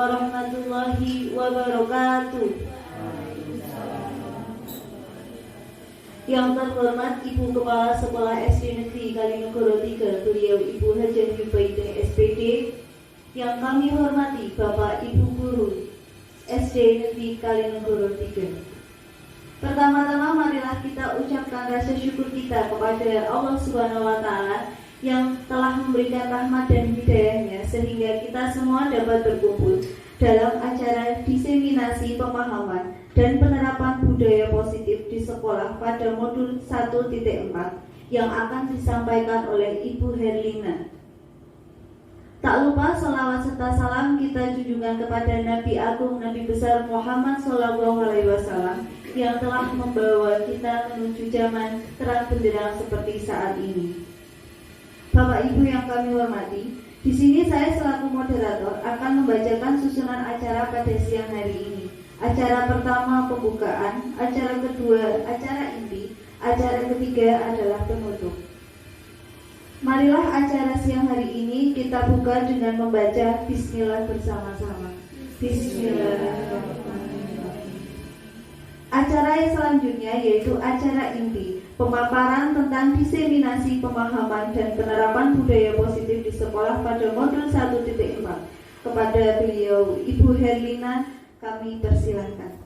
warahmatullahi wabarakatuh. Yang terhormat Ibu Kepala Sekolah SD Negeri Kalinegoro 3, beliau Ibu Hajah Yubaidah SPD. Yang kami hormati Bapak Ibu Guru SD Negeri Kalinegoro 3. Pertama-tama marilah kita ucapkan rasa syukur kita kepada Allah Subhanahu wa Ta'ala yang telah memberikan rahmat dan hidayahnya sehingga kita semua dapat berkumpul dalam acara diseminasi pemahaman dan penerapan budaya positif di sekolah pada modul 1.4 yang akan disampaikan oleh Ibu Herlina. Tak lupa selawat serta salam kita junjungan kepada Nabi Agung Nabi Besar Muhammad SAW yang telah membawa kita menuju zaman terang benderang seperti saat ini. Bapak Ibu yang kami hormati, di sini saya selaku moderator akan membacakan susunan acara pada siang hari ini. Acara pertama pembukaan, acara kedua acara inti, acara ketiga adalah penutup. Marilah acara siang hari ini kita buka dengan membaca Bismillah bersama-sama. Bismillahirrahmanirrahim. Acara yang selanjutnya yaitu acara inti, pemaparan tentang diseminasi pemahaman dan penerapan budaya positif di sekolah pada modul 1.4. Kepada beliau Ibu Herlina kami persilahkan.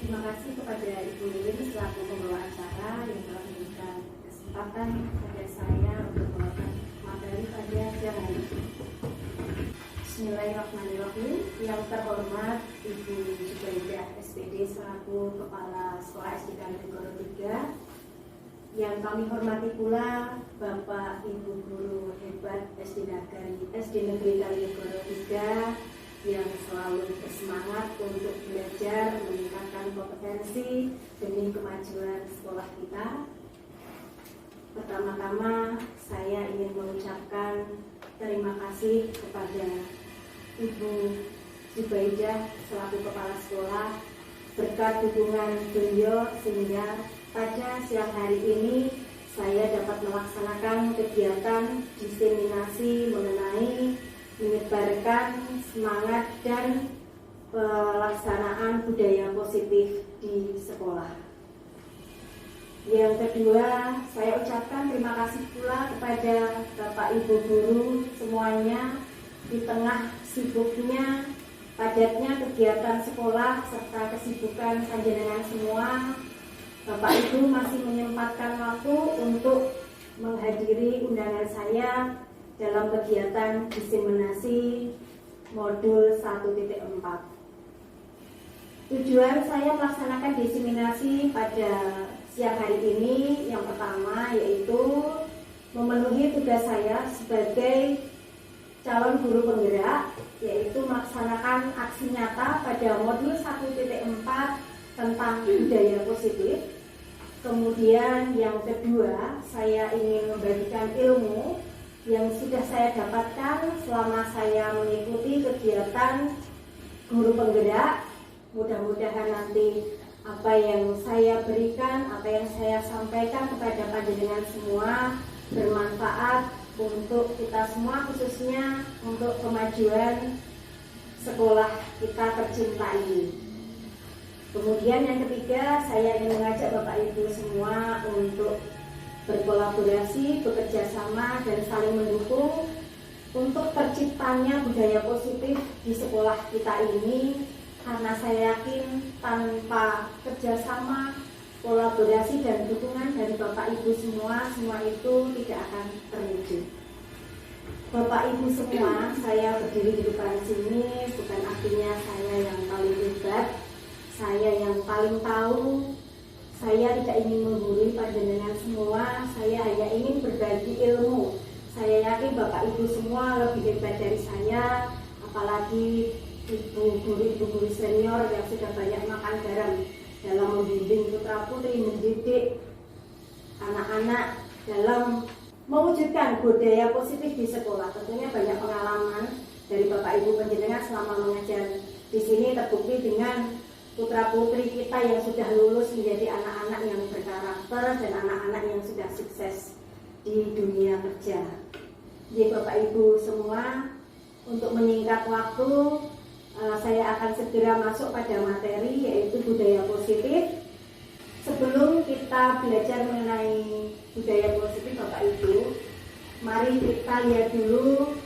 Terima kasih kepada Ibu Lilin selaku pembawa acara yang telah memberikan kesempatan kepada saya untuk membawakan materi pada siang hari ini. Bismillahirrahmanirrahim. Yang terhormat Ibu Zubaidah SPD selaku Kepala Sekolah SD Kalinegoro 3. Yang kami hormati pula Bapak Ibu Guru hebat SD Negeri Kalinegoro 3 yang selalu bersemangat untuk belajar meningkatkan kompetensi demi kemajuan sekolah kita. Pertama-tama saya ingin mengucapkan terima kasih kepada Ibu Zubaidah selaku Kepala Sekolah berkat dukungan beliau sehingga pada siang hari ini saya dapat melaksanakan kegiatan diseminasi mengenai menyebarkan semangat dan pelaksanaan budaya positif di sekolah. Yang kedua, saya ucapkan terima kasih pula kepada Bapak Ibu Guru semuanya di tengah sibuknya, padatnya kegiatan sekolah serta kesibukan panjenengan semua. Bapak Ibu masih menyempatkan waktu untuk menghadiri undangan saya dalam kegiatan diseminasi modul 1.4. Tujuan saya melaksanakan diseminasi pada siang hari ini yang pertama yaitu memenuhi tugas saya sebagai calon guru penggerak, yaitu melaksanakan aksi nyata pada modul 1.4 tentang budaya positif. Kemudian yang kedua, saya ingin membagikan ilmu yang sudah saya dapatkan selama saya mengikuti kegiatan guru penggerak. Mudah-mudahan nanti apa yang saya berikan, apa yang saya sampaikan kepada panjenengan semua bermanfaat untuk kita semua, khususnya untuk kemajuan sekolah kita tercinta ini. Kemudian yang ketiga, saya ingin mengajak Bapak Ibu semua untuk berkolaborasi, bekerja sama dan saling mendukung untuk terciptanya budaya positif di sekolah kita ini, karena saya yakin tanpa kerjasama, kolaborasi dan dukungan dari Bapak Ibu semua itu tidak akan terwujud. Bapak Ibu semua, saya berdiri di depan sini bukan artinya saya yang paling hebat, saya yang paling tahu. Saya tidak ingin menggurui panjenengan semua, saya hanya ingin berbagi ilmu. Saya yakin Bapak Ibu semua lebih hebat dari saya, apalagi ibu guru senior yang sudah banyak makan garam dalam membimbing putra putri, mendidik anak-anak dalam mewujudkan budaya positif di sekolah. Tentunya banyak pengalaman dari Bapak Ibu panjenengan selama mengajar di sini, terbukti dengan putra putri kita yang sudah lulus menjadi anak-anak yang berkarakter dan anak-anak yang sudah sukses di dunia kerja. Jadi Bapak Ibu semua, untuk menyingkat waktu, saya akan segera masuk pada materi yaitu budaya positif. Sebelum kita belajar mengenai budaya positif Bapak Ibu, mari kita lihat dulu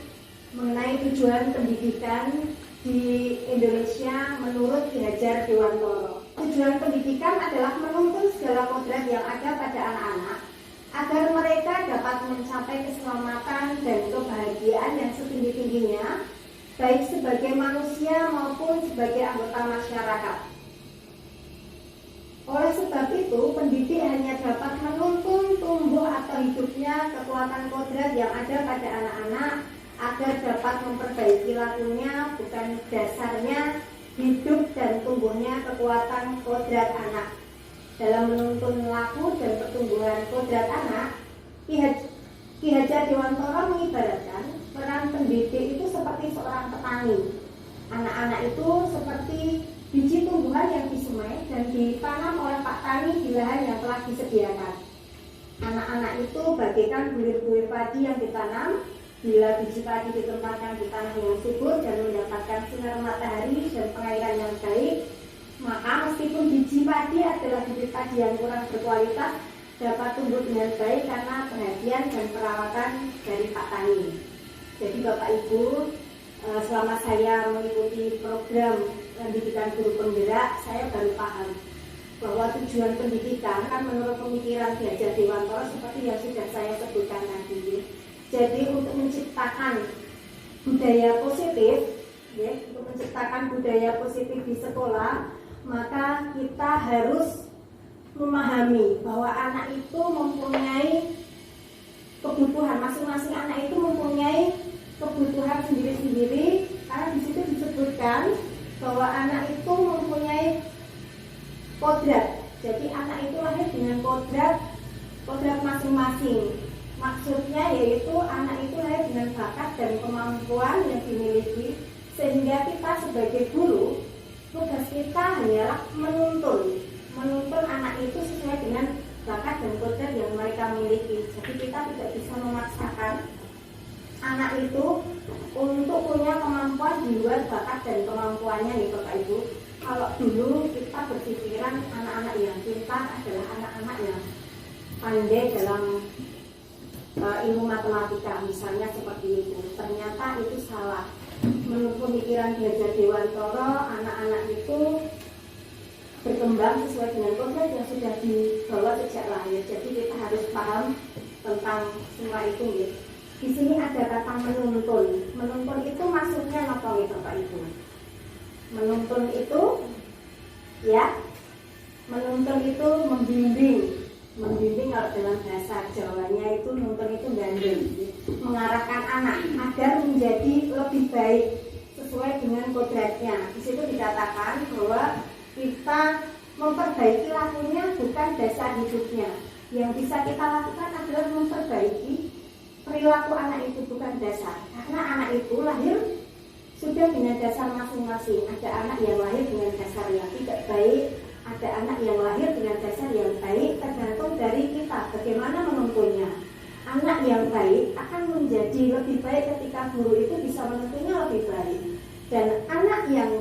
mengenai tujuan pendidikan di Indonesia menurut Ki Hajar Dewantara. Tujuan pendidikan adalah menuntun segala kodrat yang ada pada anak-anak agar mereka dapat mencapai keselamatan dan kebahagiaan yang setinggi-tingginya, baik sebagai manusia maupun sebagai anggota masyarakat. Oleh sebab itu, pendidik hanya dapat menuntun tumbuh atau hidupnya kekuatan kodrat yang ada pada anak-anak agar dapat memperbaiki lakunya, bukan dasarnya hidup dan tumbuhnya kekuatan kodrat anak. Dalam menuntun laku dan pertumbuhan kodrat anak, Ki Hajar Dewantara mengibaratkan peran pendidik itu seperti seorang petani. Anak-anak itu seperti biji tumbuhan yang disemai dan ditanam oleh Pak Tani di lahan yang telah disediakan. Anak-anak itu bagaikan bulir-bulir padi yang ditanam. Bila biji padi ditempatkan di tanah yang subur dan mendapatkan sinar matahari dan pengairan yang baik, maka meskipun biji padi adalah bibit padi yang kurang berkualitas, dapat tumbuh dengan baik karena perhatian dan perawatan dari Pak Tani. Jadi Bapak Ibu, selama saya mengikuti program pendidikan guru penggerak, saya baru paham bahwa tujuan pendidikan kan menurut pemikiran Ki Hajar Dewantara seperti yang sudah saya sebutkan tadi. Jadi untuk menciptakan budaya positif, ya, untuk menciptakan budaya positif di sekolah, maka kita harus memahami bahwa anak itu mempunyai kebutuhan, masing-masing anak itu mempunyai kebutuhan sendiri-sendiri, karena di situ disebutkan bahwa anak itu mempunyai kodrat. Jadi anak itu lahir dengan kodrat masing-masing. Maksudnya yaitu anak itu lahir dengan bakat dan kemampuan yang dimiliki, sehingga kita sebagai guru, tugas kita hanyalah menuntun anak itu sesuai dengan bakat dan kodrat yang mereka miliki. Jadi kita tidak bisa memaksakan anak itu untuk punya kemampuan di luar bakat dan kemampuannya nih Bapak Ibu. Kalau dulu kita berpikiran anak-anak yang pintar adalah anak-anak yang pandai dalam ilmu matematika misalnya seperti itu. Ternyata itu salah. Menurut pemikiran Ki Hajar Dewantara, anak-anak itu berkembang sesuai dengan kodrat yang sudah dibawa sejak lahir. Jadi kita harus paham tentang semua itu ya. Di sini ada kata menuntun. Menuntun itu maksudnya apa nih Bapak Ibu? Menuntun itu ya, menuntun itu membimbing. Membimbing kalau dalam bahasa Jawanya itu nuntun itu gandeng, mengarahkan anak agar menjadi lebih baik sesuai dengan kodratnya. Di situ dikatakan bahwa kita memperbaiki lakunya bukan dasar hidupnya. Yang bisa kita lakukan adalah memperbaiki perilaku anak itu, bukan dasar. Karena anak itu lahir sudah dengan dasar masing-masing. Ada anak yang lahir dengan dasar yang tidak baik, ada anak yang lahir dengan dasar yang baik, tergantung dari kita bagaimana menuntunnya. Anak yang baik akan menjadi lebih baik ketika guru itu bisa menuntunnya lebih baik. Dan anak yang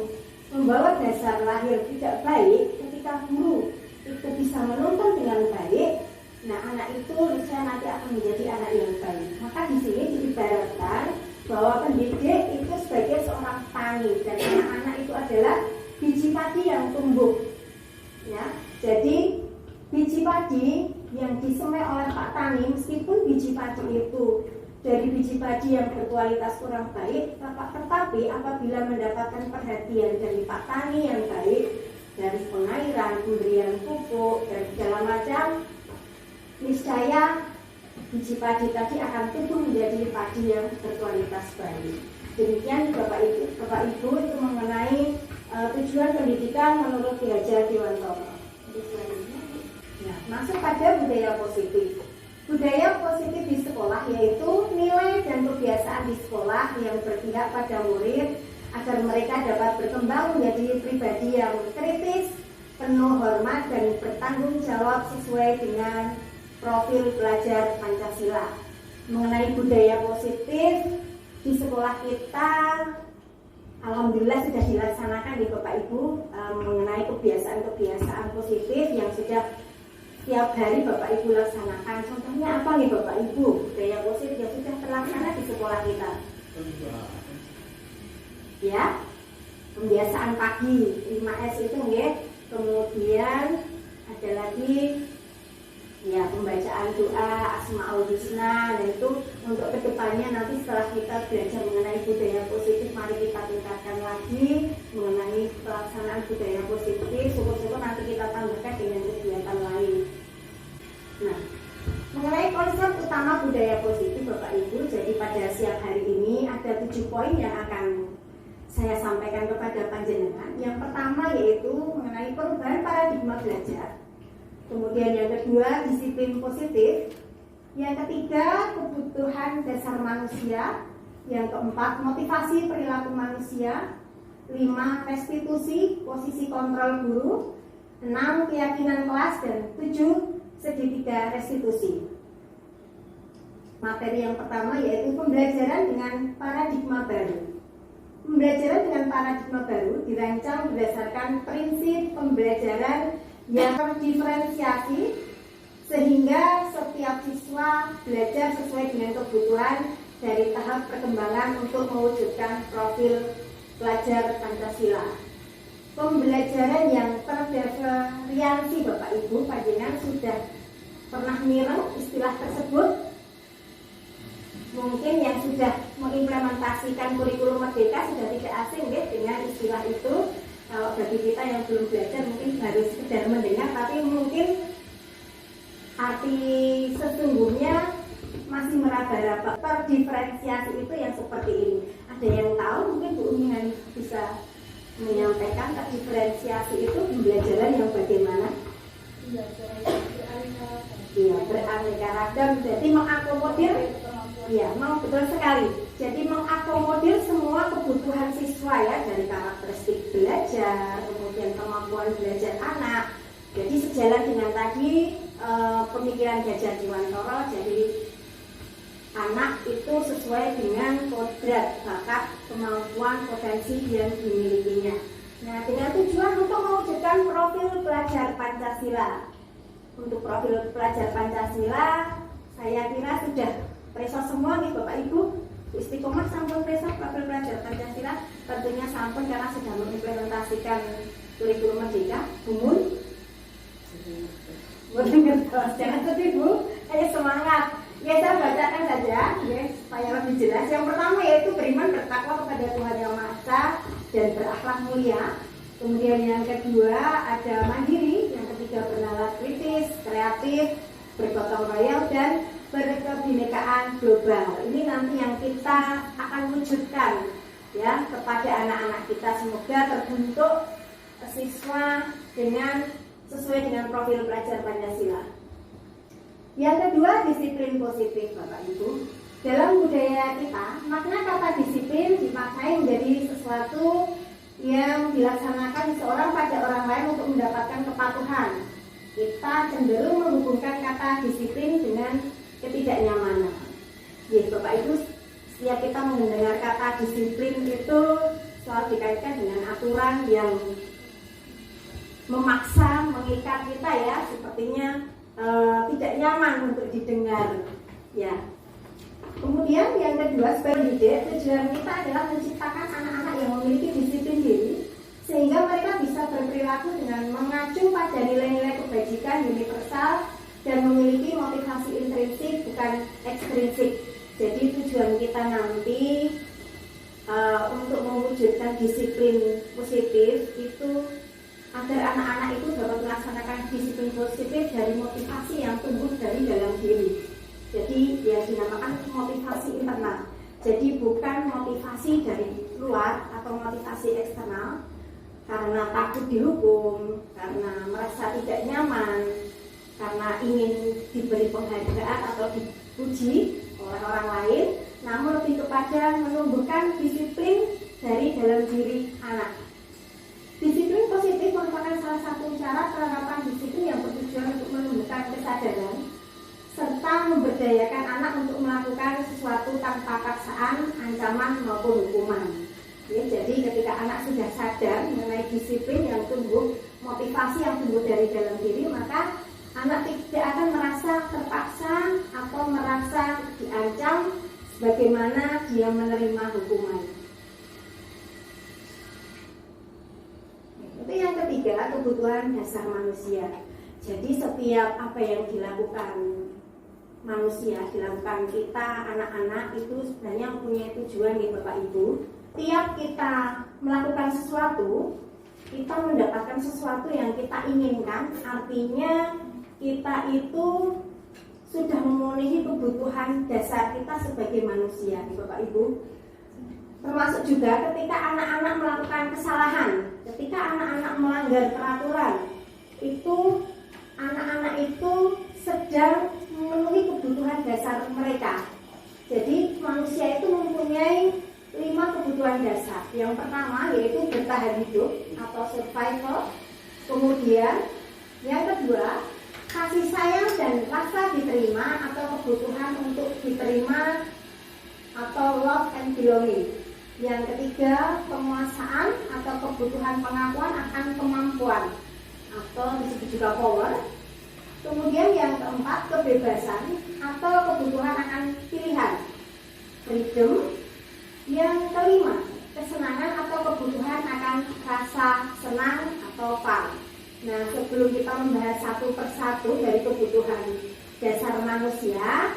membawa dasar lahir tidak baik, ketika guru itu bisa menuntun dengan baik, nah anak itu niscaya nanti akan menjadi anak yang baik. Maka di sini diibaratkan bahwa pendidik itu sebagai seorang tani, dan anak-anak itu adalah biji padi yang tumbuh. Ya, jadi biji padi yang disemai oleh Pak Tani, meskipun biji padi itu dari biji padi yang berkualitas kurang baik, tetapi apabila mendapatkan perhatian dari Pak Tani yang baik, dari pengairan, pemberian pupuk, dan segala macam, niscaya biji padi tadi akan tumbuh menjadi padi yang berkualitas baik. Demikian Bapak Ibu itu mengenai tujuan pendidikan menurut Ki Hajar Dewantara. Ya, masuk pada budaya positif. Budaya positif di sekolah yaitu nilai dan kebiasaan di sekolah yang berpihak pada murid agar mereka dapat berkembang menjadi pribadi yang kritis, penuh hormat dan bertanggung jawab sesuai dengan profil pelajar Pancasila. Mengenai budaya positif di sekolah kita alhamdulillah sudah dilaksanakan di Bapak Ibu mengenai kebiasaan-kebiasaan positif yang sudah setiap hari Bapak Ibu laksanakan. Contohnya apa nih Bapak Ibu? Budaya positif yang sudah terlaksana di sekolah kita. Ya, pembiasaan pagi 5S itu nggih. Kemudian ada lagi ya pembacaan doa Asmaul Husna. Nah itu untuk kedepannya nanti setelah kita belajar mengenai budaya positif, mari kita tingkatkan lagi mengenai pelaksanaan budaya positif. Syukur-syukur nanti kita tambahkan dengan kegiatan lain. Nah, mengenai konsep utama budaya positif Bapak Ibu, jadi pada siang hari ini ada 7 poin yang akan saya sampaikan kepada panjenengan. Yang pertama yaitu mengenai perubahan paradigma belajar. Kemudian yang kedua, disiplin positif. Yang ketiga, kebutuhan dasar manusia. Yang keempat, motivasi perilaku manusia. 5, restitusi posisi kontrol guru. 6, keyakinan kelas. Dan 7, segitiga restitusi. Materi yang pertama yaitu pembelajaran dengan paradigma baru. Pembelajaran dengan paradigma baru dirancang berdasarkan prinsip pembelajaran yang terdiferensiasi sehingga setiap siswa belajar sesuai dengan kebutuhan dari tahap perkembangan untuk mewujudkan profil pelajar Pancasila. Pembelajaran yang terdiferensiasi Bapak Ibu, panjenengan sudah pernah mireng istilah tersebut? Mungkin yang sudah mengimplementasikan kurikulum Merdeka sudah tidak asing dengan istilah itu. Kalau bagi kita yang belum belajar mungkin baru sekedar mendengar, tapi mungkin arti sesungguhnya masih meraba-raba. Terdiferensiasi itu yang seperti ini. Ada yang tahu? Mungkin Bu Umi Hanif bisa menyampaikan terdiferensiasi itu pembelajaran yang bagaimana? Iya, beraneka ragam. Jadi mengakomodir. Iya, betul sekali. Jadi mengakomodir semua kebutuhan siswa ya, dari karakteristik belajar, kemudian kemampuan belajar anak. Jadi sejalan dengan tadi pemikiran Gadjah Dewantara, jadi anak itu sesuai dengan kodrat, bakat, kemampuan, potensi yang dimilikinya. Nah, dengan tujuan untuk mewujudkan profil pelajar Pancasila. Untuk profil pelajar Pancasila, saya kira sudah preso semua nih Bapak Ibu. Istiqomah sampun preso profil pelajar Pancasila, tentunya sampun karena sudah mengimplementasikan kurikulum Merdeka. Bumun? Jangan sedih Bu, ayo semangat. Ya saya bacakan saja ya, supaya lebih jelas. Yang pertama yaitu beriman bertakwa kepada Tuhan Yang Maha Esa dan berakhlak mulia. Kemudian yang kedua ada mandiri, yang ketiga bernalar kritis, kreatif, bergotong royong dan berkebinekaan global. Ini nanti yang kita akan wujudkan ya kepada anak-anak kita, semoga terbentuk siswa dengan sesuai dengan profil pelajar Pancasila. Yang kedua, disiplin positif Bapak Ibu. Dalam budaya kita, makna kata disiplin dipakai menjadi sesuatu yang dilaksanakan seorang pada orang lain untuk mendapatkan kepatuhan. Kita cenderung menghubungkan kata disiplin dengan ketidaknyamanan. Ya, Bapak Ibu, setiap kita mendengar kata disiplin itu selalu dikaitkan dengan aturan yang memaksa, mengikat kita ya, sepertinya tidak nyaman untuk didengar. Ya. Kemudian yang kedua, sebagai didik, tujuan kita adalah menciptakan anak-anak yang memiliki disiplin diri, sehingga mereka bisa berperilaku dengan mengacu pada nilai-nilai kebajikan universal dan memiliki motivasi intrinsik bukan ekstrinsik. Jadi tujuan kita nanti untuk mewujudkan disiplin positif itu agar anak-anak itu dapat melaksanakan disiplin positif dari motivasi yang tumbuh dari dalam diri. Jadi yang dinamakan motivasi internal. Jadi bukan motivasi dari luar atau motivasi eksternal karena takut dihukum, karena merasa tidak nyaman, karena ingin diberi penghargaan atau dipuji oleh orang lain, namun lebih kepada menumbuhkan disiplin dari dalam diri anak. Disiplin positif merupakan salah satu cara penerapan disiplin yang bertujuan untuk menumbuhkan kesadaran serta memberdayakan anak untuk melakukan sesuatu tanpa paksaan, ancaman maupun hukuman. Ya, jadi ketika anak sudah sadar mengenai disiplin yang tumbuh, motivasi yang tumbuh dari dalam diri, maka anak tidak akan merasa terpaksa atau merasa diancam sebagaimana dia menerima hukuman. Itu yang ketiga, kebutuhan dasar manusia. Jadi setiap apa yang dilakukan manusia, dilakukan kita anak-anak itu sebenarnya mempunyai tujuan nih Bapak Ibu. Tiap kita melakukan sesuatu, kita mendapatkan sesuatu yang kita inginkan. Artinya kita itu sudah memenuhi kebutuhan dasar kita sebagai manusia nih Bapak Ibu. Termasuk juga ketika anak-anak melakukan kesalahan, ketika anak-anak melanggar peraturan, itu anak-anak itu sedang memenuhi kebutuhan dasar mereka. Jadi manusia itu mempunyai 5 kebutuhan dasar. Yang pertama yaitu bertahan hidup atau survival. Kemudian yang kedua, kasih sayang dan rasa diterima atau kebutuhan untuk diterima atau love and belonging. Yang ketiga, penguasaan atau kebutuhan pengakuan akan kemampuan atau disebut juga power. Kemudian yang keempat, kebebasan atau kebutuhan akan pilihan, freedom. Yang kelima, kesenangan atau kebutuhan akan rasa senang atau fun. Nah, sebelum kita membahas satu persatu dari kebutuhan dasar manusia,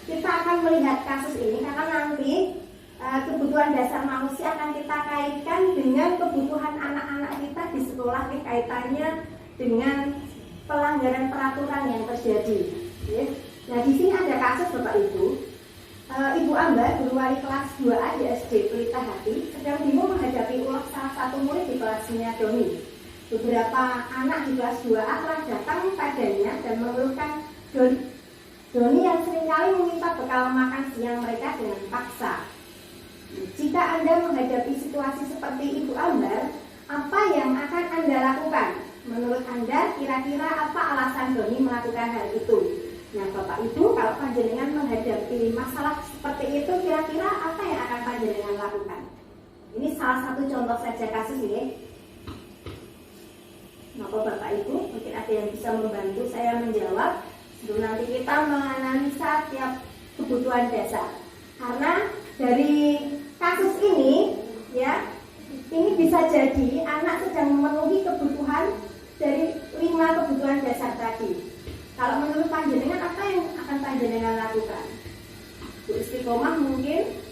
kita akan melihat kasus ini karena nanti kebutuhan dasar manusia akan kita kaitkan dengan kebutuhan anak-anak kita di sekolah, kaitannya dengan pelanggaran peraturan yang terjadi. Nah, di sini ada kasus Bapak Ibu. Ibu Ambar, guru wali kelas 2A di SD Pelita Hati, sedang bingung menghadapi ulah salah satu murid di kelasnya Doni. Beberapa anak di kelas 2A telah datang padanya dan mengeluhkan Doni yang seringkali meminta bekal makan siang mereka dengan paksa. Jika Anda menghadapi situasi seperti Ibu Ambar, apa yang akan Anda lakukan? Menurut Anda, kira-kira apa alasan Doni melakukan hal itu? Nah, Bapak Ibu, kalau panjenengan menghadapi masalah seperti itu, kira-kira apa yang akan panjenengan lakukan? Ini salah satu contoh saja kasus ini. Maka Bapak Ibu, mungkin ada yang bisa membantu saya menjawab sebelum nanti kita menganalisa tiap kebutuhan dasar. Karena dari kasus ini, ya, ini bisa jadi anak sedang memenuhi kebutuhan dari 5 kebutuhan dasar tadi. Kalau menurut panjenengan, apa yang akan panjenengan lakukan? Bu Istiqomah mungkin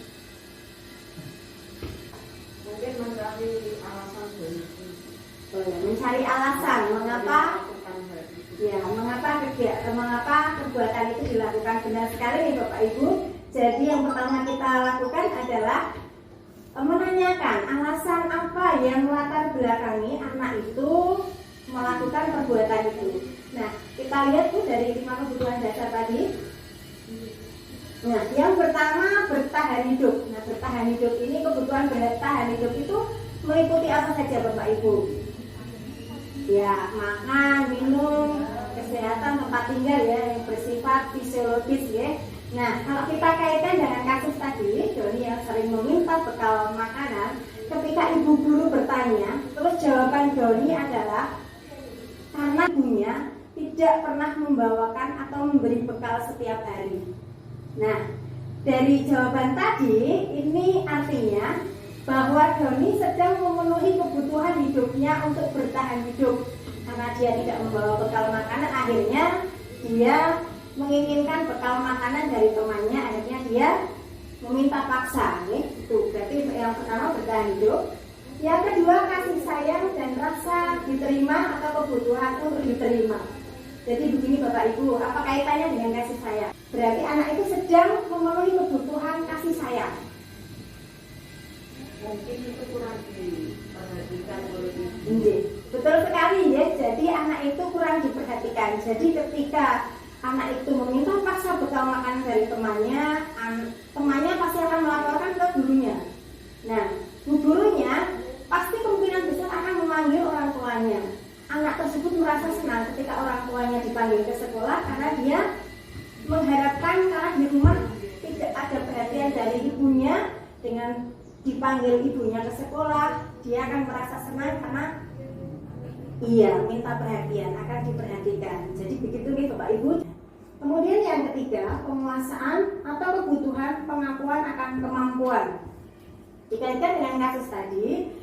mencari alasan dari mencari alasan mengapa mengapa perbuatan itu dilakukan. Benar sekali nih Bapak Ibu. Jadi yang pertama kita lakukan adalah menanyakan alasan apa yang melatar belakangi anak itu melakukan perbuatan itu. Nah, kita lihat tuh dari 5 kebutuhan dasar tadi. Nah, yang pertama bertahan hidup. Nah, bertahan hidup ini, kebutuhan bertahan hidup itu meliputi apa saja Bapak Ibu? Ya, makan, minum, kesehatan, tempat tinggal ya, yang bersifat fisiologis ya. Nah, kalau kita kaitkan dengan kasus tadi, Doni yang sering meminta bekal makanan, ketika ibu guru bertanya, terus jawaban Doni adalah karena ibunya tidak pernah membawakan atau memberi bekal setiap hari. Nah, dari jawaban tadi, ini artinya bahwa Doni sedang memenuhi kebutuhan hidupnya untuk bertahan hidup. Karena dia tidak membawa bekal makanan, akhirnya dia menginginkan bekal makanan dari temannya, akhirnya dia meminta paksa. Itu berarti yang pertama bertahan hidup. Yang kedua, kasih sayang dan rasa diterima atau kebutuhan untuk diterima. Jadi begini Bapak Ibu, apa kaitannya dengan kasih sayang? Berarti anak itu sedang memenuhi kebutuhan kasih sayang. mungkin itu kurang diperhatikan oleh ibu. Betul sekali ya. Jadi anak itu kurang diperhatikan. Jadi ketika anak itu meminta paksa bekal makan dari temannya, temannya pasti akan melaporkan ke gurunya. Nah, gurunya pasti kemungkinan besar akan memanggil orang tuanya. Anak tersebut merasa senang ketika orang tuanya dipanggil ke sekolah karena dia mengharapkan dipanggil ibunya ke sekolah, dia akan merasa senang karena minta perhatian, akan diperhatikan. Jadi begitu nih Bapak Ibu. Kemudian yang ketiga, penguasaan atau kebutuhan pengakuan akan kemampuan. Dikaitkan dengan kasus tadi,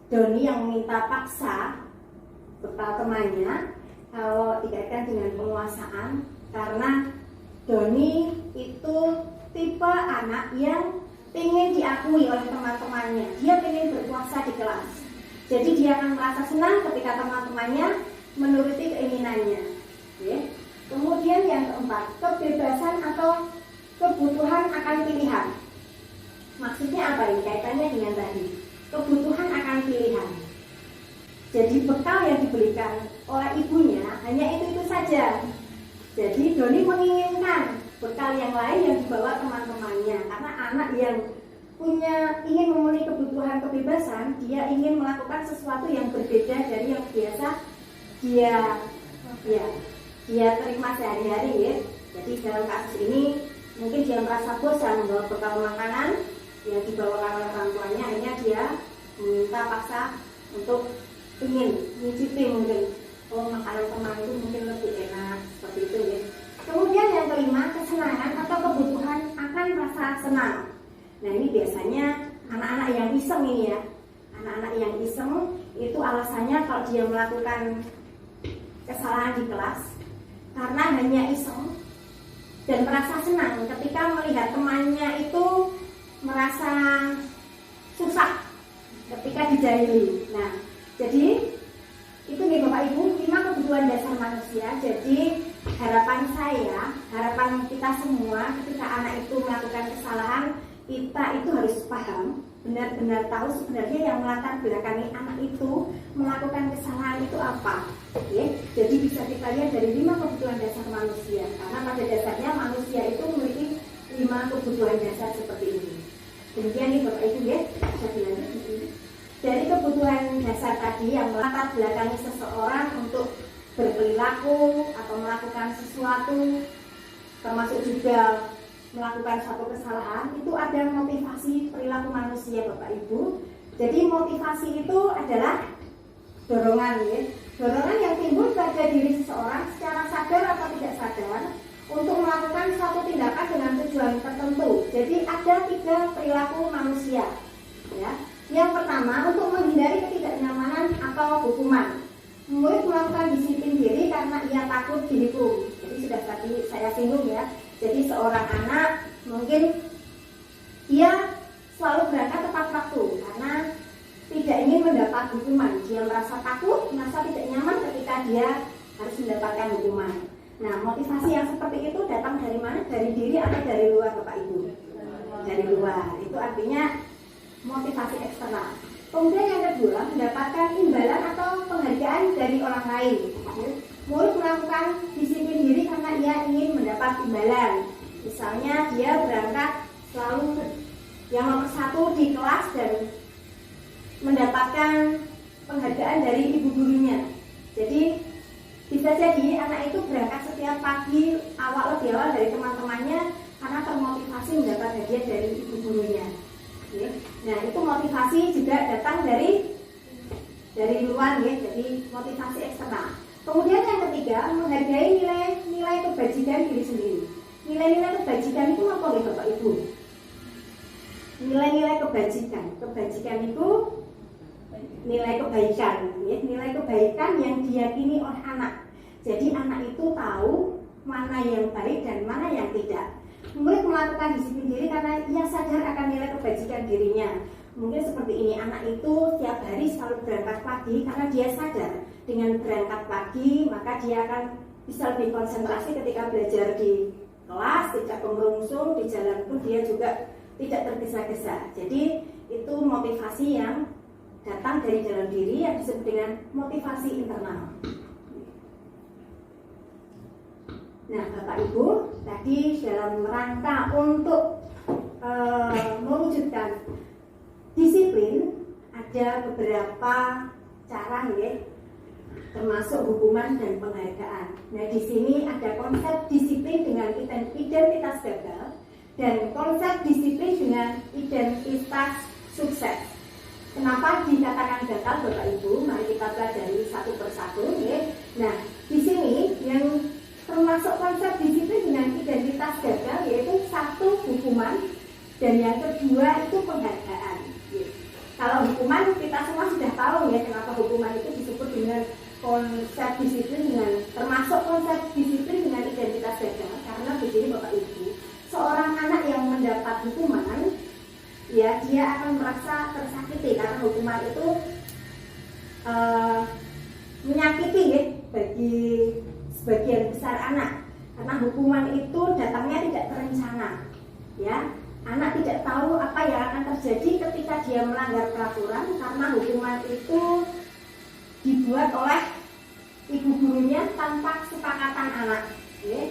Doni yang meminta paksa bekal temannya, kalau dikaitkan dengan penguasaan, karena Doni itu tipe anak yang ingin diakui oleh teman-temannya. Dia ingin berkuasa di kelas. Jadi dia akan merasa senang ketika teman-temannya menuruti keinginannya. Oke. Kemudian yang keempat, kebebasan atau kebutuhan akan pilihan. Maksudnya apa ini? Kaitannya dengan tadi, kebutuhan akan pilihan. Jadi bekal yang diberikan oleh ibunya hanya itu saja. Jadi Doni menginginkan bekal yang lain yang dibawa teman-temannya, karena anak yang ingin memenuhi kebutuhan kebebasan, dia ingin melakukan sesuatu yang berbeda dari yang biasa dia terima sehari-hari ya. Jadi dalam kasus ini mungkin dia merasa bosan membawa bekal makanan yang dibawakan oleh orang tuanya, akhirnya dia meminta paksa untuk ingin mencicipi mungkin makanan teman itu mungkin lebih enak seperti itu ya. Kemudian yang kelima, kesenangan atau kebutuhan akan rasa senang. Nah ini biasanya anak-anak yang iseng ini ya. Anak-anak yang iseng itu alasannya kalau dia melakukan kesalahan di kelas karena hanya iseng dan merasa senang ketika melihat temannya itu merasa susah ketika dijahili. Nah jadi itu nih Bapak Ibu, 5 kebutuhan dasar manusia. Jadi harapan kita semua ketika anak itu melakukan kesalahan, kita itu harus paham, benar-benar tahu sebenarnya yang melatar belakangi anak itu melakukan kesalahan itu apa. Oke? Jadi bisa kita lihat dari 5 kebutuhan dasar manusia, karena pada dasarnya manusia itu memiliki 5 kebutuhan dasar seperti ini. Demikian nih Bapak Ibu ya, bisa dilanjut di sini. Dari kebutuhan dasar tadi yang melatar belakangi seseorang untuk berperilaku atau melakukan sesuatu, termasuk juga melakukan suatu kesalahan, itu ada motivasi perilaku manusia Bapak Ibu. Jadi motivasi itu adalah dorongan ya. Dorongan yang timbul pada diri seseorang secara sadar atau tidak sadar untuk melakukan suatu tindakan dengan tujuan tertentu. Jadi ada 3 perilaku manusia ya. Yang pertama, untuk menghindari ketidaknyamanan atau hukuman. Murid melakukan disiplin diri karena ia takut dihukum. Jadi sudah tadi saya singgung ya. Jadi seorang anak mungkin dia selalu berangkat tepat waktu karena tidak ingin mendapat hukuman. Dia merasa takut, merasa tidak nyaman ketika dia harus mendapatkan hukuman. Nah, motivasi yang seperti itu datang dari mana? Dari diri atau dari luar Bapak Ibu? Dari luar. Itu artinya motivasi eksternal. Kemudian yang kedua, mendapatkan imbalan atau penghargaan dari orang lain. Murid melakukan disiplin diri karena ia ingin mendapat imbalan. Misalnya dia berangkat selalu yang nomor 1 di kelas dan mendapatkan penghargaan dari ibu gurunya. Jadi bisa jadi anak itu berangkat setiap pagi lebih awal dari teman-temannya karena termotivasi mendapat hadiah dari ibu gurunya. Nah itu motivasi juga datang dari luar ya, jadi motivasi eksternal. Kemudian yang ketiga, menghargai nilai kebajikan diri sendiri. Nilai-nilai kebajikan itu apa nih Bapak Ibu? Nilai-nilai kebajikan itu nilai kebaikan ya, nilai kebaikan yang diyakini oleh anak. Jadi anak itu tahu mana yang baik dan mana yang tidak. Murid melakukan disiplin diri karena ia sadar akan nilai kebajikan dirinya. Mungkin seperti ini, anak itu tiap hari selalu berangkat pagi karena dia sadar dengan berangkat pagi maka dia akan bisa lebih konsentrasi ketika belajar di kelas, tidak kemerungsung, di jalan pun dia juga tidak tergesa-gesa. Jadi itu motivasi yang datang dari dalam diri yang disebut dengan motivasi internal. Nah Bapak Ibu, tadi dalam rangka untuk mewujudkan disiplin ada beberapa cara ya, termasuk hukuman dan penghargaan. Nah di sini ada konsep disiplin dengan identitas gagal dan konsep disiplin dengan identitas sukses. Kenapa dikatakan gagal Bapak Ibu? Mari kita pelajari satu persatu ya. Nah, di sini yang termasuk konsep disiplin dengan identitas gagal yaitu satu hukuman dan yang kedua itu penghargaan. Ya. Kalau hukuman kita semua sudah tahu ya kenapa hukuman itu disebut dengan konsep disiplin dengan termasuk konsep disiplin dengan identitas gagal karena begini Bapak Ibu, seorang anak yang mendapat hukuman ya dia akan merasa tersakiti karena hukuman itu menyakiti ya bagi sebagian besar anak karena hukuman itu datangnya tidak terencana ya. Anak tidak tahu apa yang akan terjadi ketika dia melanggar peraturan karena hukuman itu dibuat oleh ibu gurunya tanpa kesepakatan anak ya.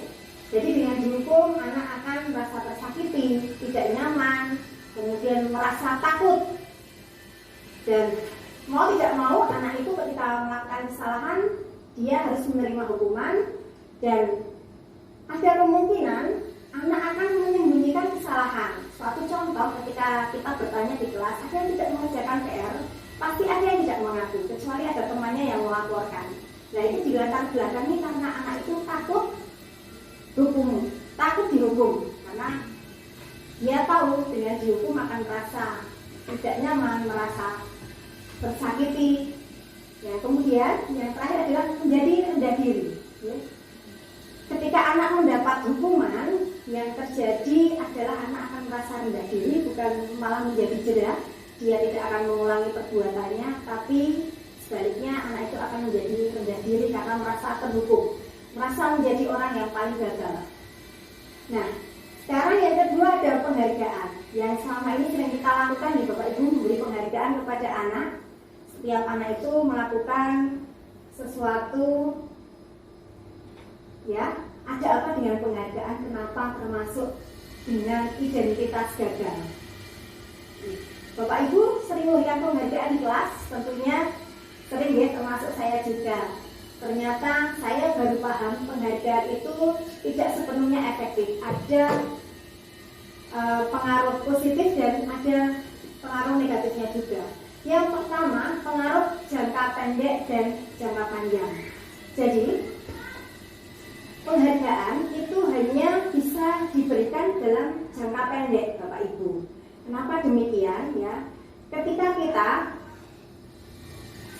Jadi dengan dihukum anak akan merasa tersakiti, tidak nyaman, kemudian merasa takut dan mau tidak mau anak itu ketika melakukan kesalahan dia harus menerima hukuman dan ada kemungkinan anak akan menyembunyikan kesalahan. Suatu contoh ketika kita bertanya di kelas ada yang tidak mengerjakan PR, pasti ada yang tidak mengaku kecuali ada temannya yang melaporkan. Nah itu di latar belakangnya karena anak itu takut dihukum karena dia tahu dengan dihukum akan merasa tidak nyaman, merasa tersakiti. Ya, kemudian yang terakhir adalah menjadi rendah diri. Ya. Ketika anak mendapat hukuman, yang terjadi adalah anak akan merasa rendah diri, bukan malah menjadi jera. Dia tidak akan mengulangi perbuatannya, tapi sebaliknya anak itu akan menjadi rendah diri karena merasa terhukum, merasa menjadi orang yang paling gagal. Nah, sekarang yang kedua ada penghargaan. Yang selama ini sering kita lakukan di Bapak Ibu memberi penghargaan kepada anak. Setiap anak itu melakukan sesuatu ya, ada apa dengan penghargaan, kenapa termasuk dengan identitas gagal. Bapak Ibu sering memberikan penghargaan di kelas, tentunya sering ya, termasuk saya juga. Ternyata saya baru paham penghargaan itu tidak sepenuhnya efektif. Ada pengaruh positif dan ada pengaruh negatifnya juga. Yang pertama, pengaruh jangka pendek dan jangka panjang. Jadi, penghargaan itu hanya bisa diberikan dalam jangka pendek, Bapak Ibu. Kenapa demikian ya? Ketika kita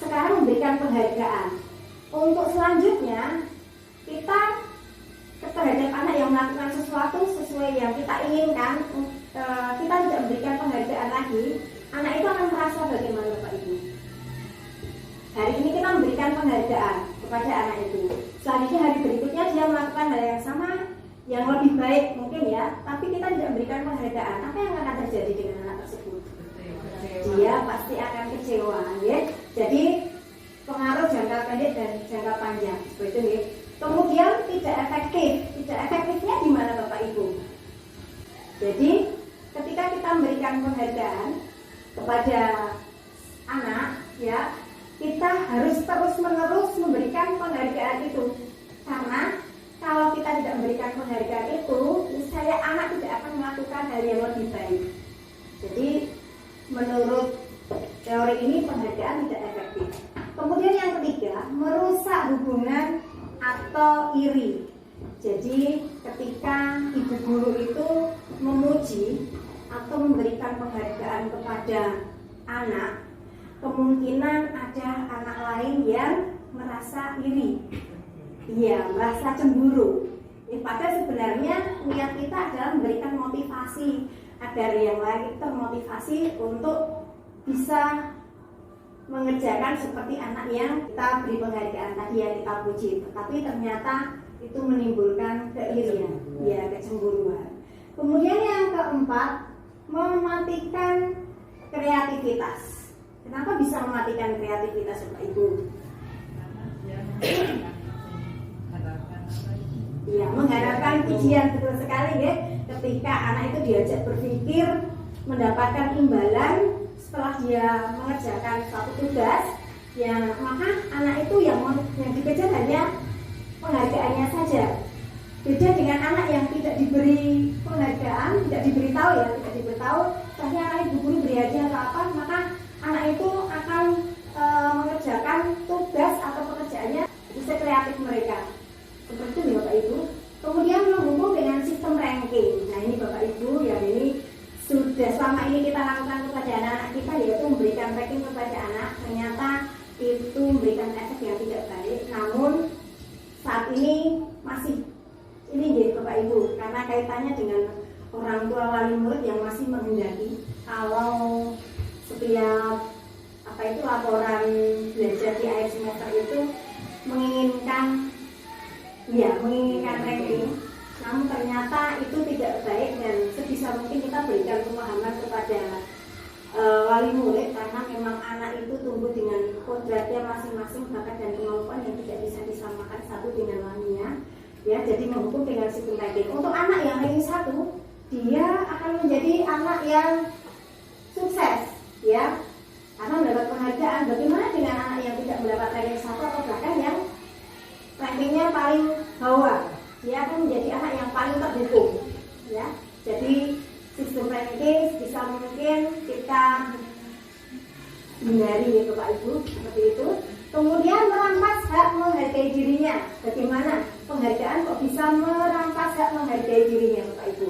sekarang memberikan penghargaan, untuk selanjutnya kita terhadap anak yang melakukan sesuatu sesuai yang kita inginkan, kita tidak memberikan penghargaan lagi, anak itu akan merasa bagaimana Bapak Ibu? Hari ini kita memberikan penghargaan kepada anak itu, selanjutnya hari berikutnya dia melakukan hal yang sama, yang lebih baik mungkin ya, tapi kita tidak memberikan penghargaan. Apa yang akan terjadi dengan anak tersebut? Dia pasti akan kecewa ya. Jadi pengaruh jangka pendek dan jangka panjang seperti itu ya. Kemudian tidak efektif. Tidak efektifnya di mana Bapak Ibu? Jadi ketika kita memberikan penghargaan kepada anak ya, kita harus terus-menerus memberikan penghargaan itu. Karena kalau kita tidak memberikan penghargaan itu, misalnya anak tidak akan melakukan hal yang lebih baik. Jadi menurut teori ini penghargaan tidak efektif. Kemudian yang ketiga, merusak hubungan atau iri. Jadi ketika ibu guru itu memuji atau memberikan penghargaan kepada anak, kemungkinan ada anak lain yang merasa iri, ya merasa cemburu. Padahal sebenarnya niat kita adalah memberikan motivasi agar yang lain termotivasi untuk bisa mengerjakan seperti anak yang kita beri penghargaan tadi yang kita puji, tetapi ternyata itu menimbulkan keirian, ya kecemburuan. Kemudian yang keempat, mematikan kreativitas. Kenapa bisa mematikan kreativitas Bapak Ibu? Ya, mengharapkan pujian, betul sekali ya. Ketika anak itu diajak berpikir, mendapatkan imbalan setelah dia mengerjakan suatu tugas, ya maka anak itu yang dikejar hanya penghargaannya saja. Beda dengan anak yang tidak diberi penghargaan, tidak diberitahu ya, tidak diberitahu, misalnya ibu guru beri hadiah atau apa, maka anak itu akan mengerjakan tugas atau pekerjaannya bisa kreatif mereka. Seperti itu Bapak Ibu. Kemudian menghubung dengan sistem ranking. Nah ini Bapak Ibu, ya ini sudah selama ini kita lakukan kepada anak-anak kita, yaitu memberikan ranking kepada anak. Ternyata itu memberikan efek yang tidak baik. Namun saat ini masih ini ya Bapak Ibu, karena kaitannya dengan orang tua wali murid yang masih menghendaki kalau setiap laporan belajar di akhir semester itu menginginkan ranking. Namun ternyata itu tidak baik, dan sebisa mungkin kita berikan pemahaman kepada wali murid, karena memang anak itu tumbuh dengan kodratnya masing-masing, bakat dan kemampuan yang tidak bisa disamakan satu dengan lainnya. Ya, jadi menghukum dengan sistem ranking. Untuk anak yang ranking 1, dia akan menjadi anak yang sukses, ya, karena mendapat penghargaan. Bagaimana dengan anak yang tidak mendapat ranking 1 atau bahkan yang rankingnya paling bawah? Dia akan menjadi anak yang paling terhukum, ya. Jadi sistem ranking bisa mungkin kita hindari ya Bapak Ibu, seperti itu. Kemudian merampas hak menghargai dirinya. Bagaimana penghargaan kok bisa merampas hak menghargai dirinya Bapak Ibu?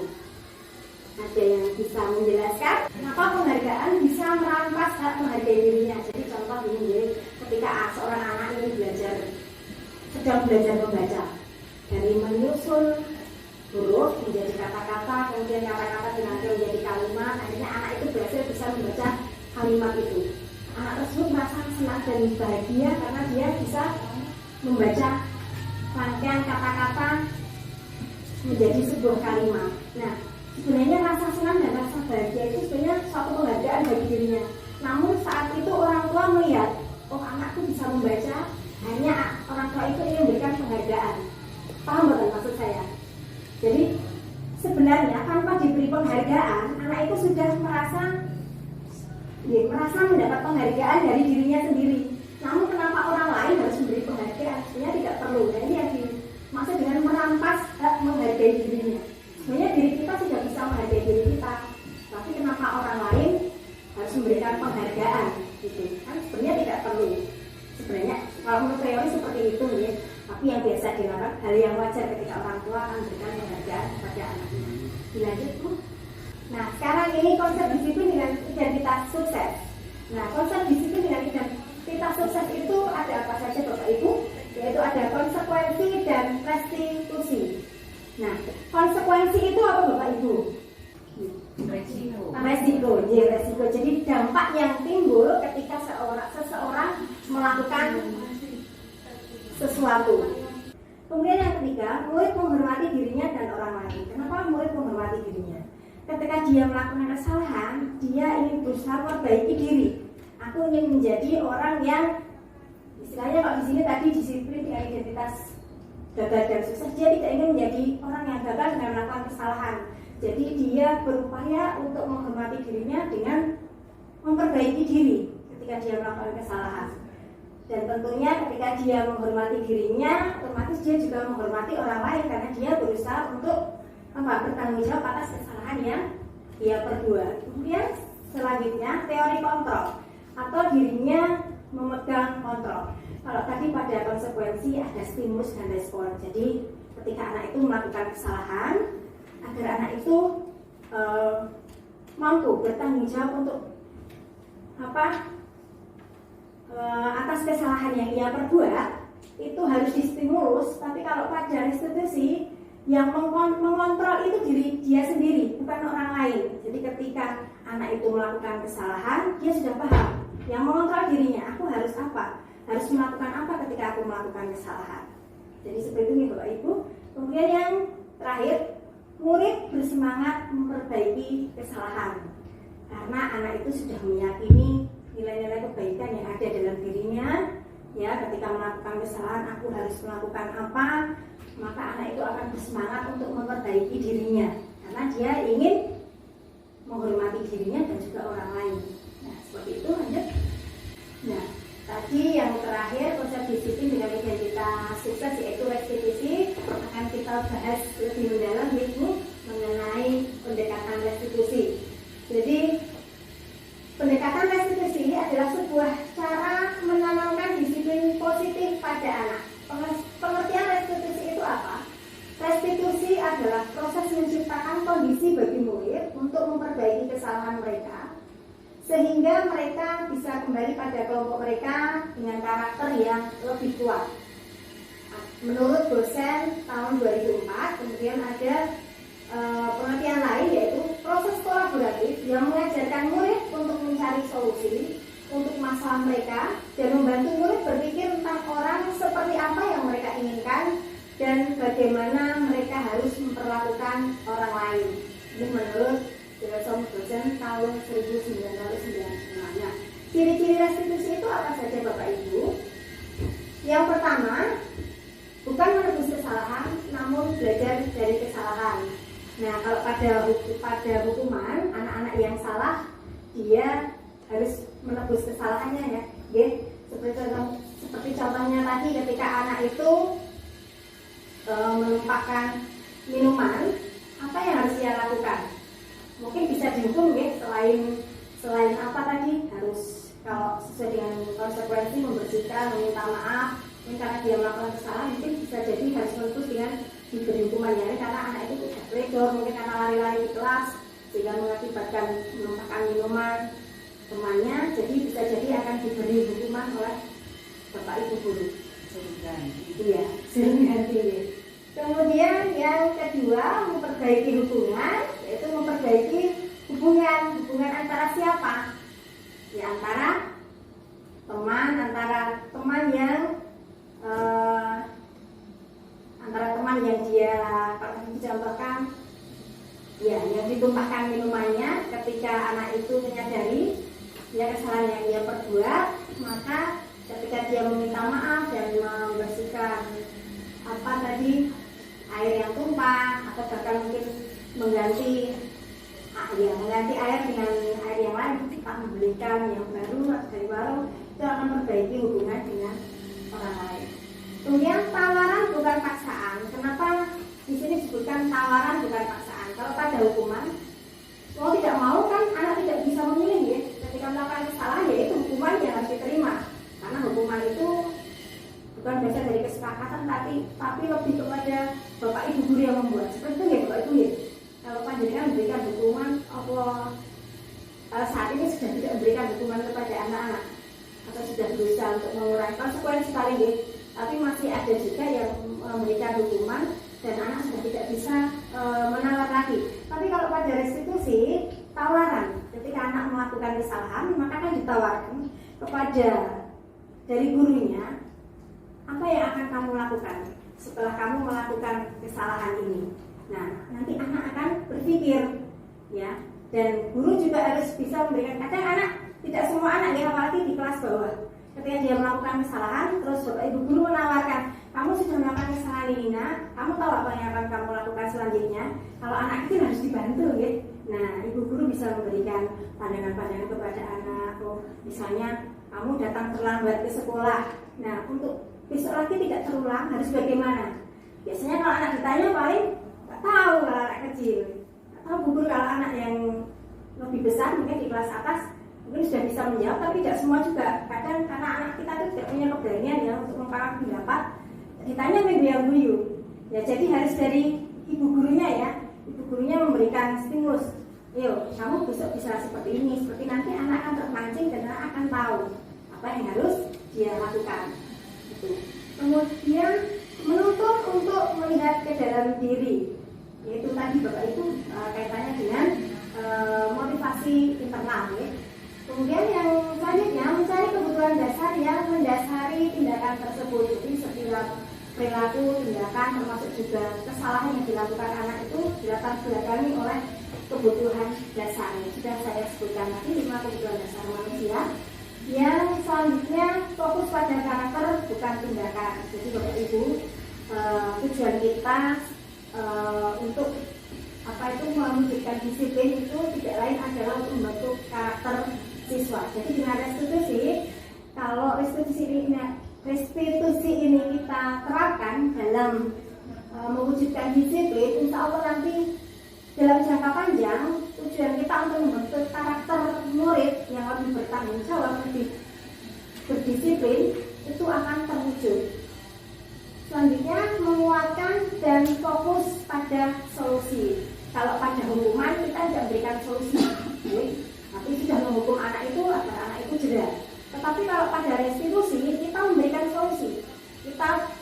Ada yang bisa menjelaskan kenapa penghargaan bisa merampas hak menghargai dirinya? Jadi contoh ini ya, ketika seorang anak ini sedang belajar membaca, dari menyusun huruf menjadi kata-kata, kemudian kata-kata dinanti menjadi kalimat, akhirnya anak itu berhasil bisa membaca kalimat itu. Anak tersebut merasa senang dan bahagia karena dia bisa membaca rangkaian kata-kata menjadi sebuah kalimat. Nah, sebenarnya rasa senang dan rasa bahagia itu sebenarnya suatu penghargaan bagi dirinya. Namun saat itu orang tua melihat, oh anakku bisa membaca, akhirnya orang tua itu ingin memberikan penghargaan. Paham betul maksud saya? Jadi sebenarnya tanpa diberi penghargaan, anak itu sudah merasa mendapat penghargaan dari dirinya sendiri. Namun kenapa orang lain harus memberi penghargaan? Sebenarnya tidak perlu. Nah, ini yang dimaksud dengan merampas hak menghargai dirinya. Sebenarnya diri kita sudah bisa menghargai diri kita, tapi kenapa orang lain harus memberikan penghargaan? Gitu kan sebenarnya tidak perlu. Sebenarnya kalau menurut teori seperti itu ya. Tapi yang biasa dilakukan, hal yang wajar ketika orang tua akan memberikan penghargaan kepada anaknya. Dilanjut Bu. Nah, sekarang ini konsep disiplin dengan identitas sukses. Nah, konsep disiplin dengan identitas sukses itu ada apa saja Bapak Ibu? Yaitu ada konsekuensi dan restitusi. Nah, konsekuensi itu apa Bapak Ibu? Resiko. Jadi dampak yang timbul ketika seseorang melakukan sesuatu. Kemudian yang ketiga, murid menghormati dirinya dan orang lain. Kenapa murid menghormati dirinya? Ketika dia melakukan kesalahan, dia ingin berusaha memperbaiki diri. Aku ingin menjadi orang yang, istilahnya kalau di sini tadi disiplin dengan identitas gagal dan sukses, dia tidak ingin menjadi orang yang gagal dengan melakukan kesalahan. Jadi dia berupaya untuk menghormati dirinya dengan memperbaiki diri ketika dia melakukan kesalahan. Dan tentunya ketika dia menghormati dirinya, otomatis dia juga menghormati orang lain karena dia berusaha untuk bertanggung jawab atas kesalahan yang dia perbuat. Kemudian selanjutnya teori kontrol atau dirinya memegang kontrol. Kalau tadi pada konsekuensi ada stimulus dan respon. Jadi ketika anak itu melakukan kesalahan, agar anak itu mampu bertanggung jawab untuk atas kesalahan yang ia perbuat, itu harus distimulus. Tapi kalau pada restitusi, yang mengontrol itu diri dia sendiri, bukan orang lain. Jadi ketika anak itu melakukan kesalahan, dia sudah paham. Yang mengontrol dirinya, aku harus apa? Harus melakukan apa ketika aku melakukan kesalahan. Jadi seperti ini Bapak Ibu. Kemudian yang terakhir, murid bersemangat memperbaiki kesalahan. Karena anak itu sudah meyakini nilai-nilai kebaikan yang ada dalam dirinya. Ya, ketika melakukan kesalahan, aku harus melakukan apa? Maka anak itu akan bersemangat untuk memperbaiki dirinya, karena dia ingin menghormati dirinya dan juga orang lain. Nah, seperti itu. Lanjut. Nah, tadi yang terakhir konsep disiplin dengan identitas sukses yaitu restitusi akan kita bahas lebih mendalam, Ibu. adalah proses menciptakan kondisi bagi murid untuk memperbaiki kesalahan mereka, sehingga mereka bisa kembali pada kelompok mereka dengan karakter yang lebih kuat. Menurut dosen tahun 2004, kemudian ada pengertian lain, yaitu proses kolaboratif yang mengajarkan murid untuk mencari solusi untuk masalah mereka dan membantu murid berpikir tentang orang seperti apa yang mereka inginkan dan bagaimana mereka harus memperlakukan orang lain. Ini menurut dosen tahun 1995. Nah, ciri-ciri restitusi itu apa saja Bapak Ibu? Yang pertama, bukan menebus kesalahan, namun belajar dari kesalahan. Nah, kalau pada hukuman, anak-anak yang salah, dia harus menebus kesalahannya ya. Seperti contohnya tadi ketika anak itu menumpahkan minuman, apa yang harus dia lakukan? Mungkin bisa dihukum ya, selain apa tadi, harus kalau sesuai dengan konsekuensi membersihkan, meminta maaf. Mungkin karena dia melakukan kesalahan, mungkin bisa jadi harus menuntut dengan diberi hukuman ya, karena anak itu tidak teledor, mungkin karena lari-lari di kelas sehingga mengakibatkan menumpahkan minuman temannya, jadi bisa jadi akan diberi hukuman oleh Bapak Ibu guru. Iya, sering ganti. Kemudian yang kedua, memperbaiki hubungan, yaitu memperbaiki hubungan antara siapa? Ya, antara teman yang dia, kalau dicontohkan ya, yang ditumpahkan minumannya, ketika anak itu menyadari ya kesalahan yang dia perbuat, maka ketika dia meminta maaf dan membersihkan air yang tumpah, atau bahkan mungkin mengganti air dengan air yang lain, kita membelikan yang baru dari warung, itu akan memperbaiki hubungan dengan orang lain. Kemudian tawaran bukan paksaan. Kenapa di sini disebutkan tawaran bukan paksaan? Kalau pada hukuman, mau tidak mau kan anak tidak bisa memilih ya. Ketika melakukan kesalahan, ya itu hukuman yang harus diterima. Karena hukuman itu bukan berasal dari kesepakatan, tapi lebih kepada Bapak Ibu guru yang membuat. Seperti itu ya Bapak Ibu ya. Kalau panjenengan memberikan hukuman, saat ini sudah tidak memberikan hukuman kepada anak-anak, atau sudah berusaha untuk mengurangi konsekuensi paling ya. Tapi masih ada juga yang memberikan hukuman dan anak sudah tidak bisa menawar lagi. Tapi kalau pada restitusi, tawaran, ketika anak melakukan kesalahan, maka kan ditawarkan kepada dari gurunya, apa yang akan kamu lakukan setelah kamu melakukan kesalahan ini. Nah, nanti anak akan berpikir ya, dan guru juga harus bisa memberikan. Kadang anak, tidak semua anak ya, apalagi di kelas bawah, ketika dia melakukan kesalahan, terus Bapak Ibu guru menawarkan, kamu sudah melakukan kesalahan ini nak, kamu tahu apa yang akan kamu lakukan selanjutnya. Kalau anak itu harus dibantu ya. Nah, ibu guru bisa memberikan pandangan-pandangan kepada anak. Misalnya kamu datang terlambat ke sekolah, nah untuk besok lagi tidak terulang harus bagaimana? Biasanya kalau anak ditanya paling nggak tahu kalau anak kecil, atau guru kalau anak yang lebih besar mungkin di kelas atas mungkin sudah bisa menjawab, tapi tidak semua juga. Kadang karena anak kita itu tidak punya keberanian ya untuk mengungkapkan pendapat, ditanya yang guyu ya, jadi harus dari ibu gurunya ya. Ibu gurunya memberikan stimulus, yuk kamu besok bisa seperti ini, seperti nanti anak akan terpancing dan anak akan tahu apa yang harus dia lakukan. Kemudian menuntut untuk melihat ke dalam diri, yaitu tadi Bapak Ibu kaitannya dengan motivasi internal ya. Kemudian yang selanjutnya, mencari kebutuhan dasar yang mendasari tindakan tersebut. Jadi setiap perilaku, tindakan, termasuk juga kesalahan yang dilakukan anak itu dilatar belakangi oleh kebutuhan dasar. Sudah saya sebutkan tadi 5 kebutuhan dasar manusia. Yang selanjutnya, fokus pada karakter bukan tindakan. Jadi Bapak Ibu, tujuan kita untuk mewujudkan disiplin itu tidak lain adalah untuk membentuk karakter siswa. Jadi dengan restitusi, kalau restitusi ini kita terapkan dalam mewujudkan disiplin, insya Allah nanti dalam jangka panjang tujuan kita untuk membentuk karakter murid yang lebih bertanggung jawab, lebih berdisiplin, itu akan terwujud. Selanjutnya, menguatkan dan fokus pada kalau pada hukuman kita tidak berikan solusi, tapi sudah menghukum anak itu agar anak itu jera. Tetapi kalau pada restitusi kita memberikan solusi, kita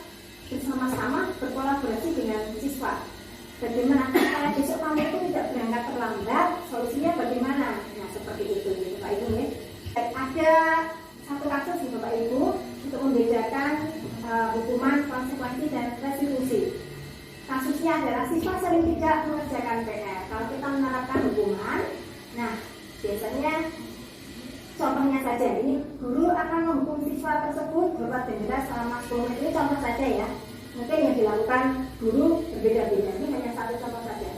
bersama-sama berkolaborasi dengan siswa. Bagaimana kalau besok kamu itu tidak berangkat terlambat, solusinya bagaimana? Nah seperti itu, Bapak Ibu. Ada satu kasus nih Bapak Ibu untuk membedakan hukuman, konsekuensi dan restitusi. Kasusnya adalah siswa sering tidak mengerjakan PR. Kalau kita menerapkan hukuman, nah biasanya contohnya saja ini, guru akan menghukum siswa tersebut berupa denda selama 10 menit. Ini contoh saja ya. Mungkin yang dilakukan guru berbeda-beda. Ini hanya satu contoh saja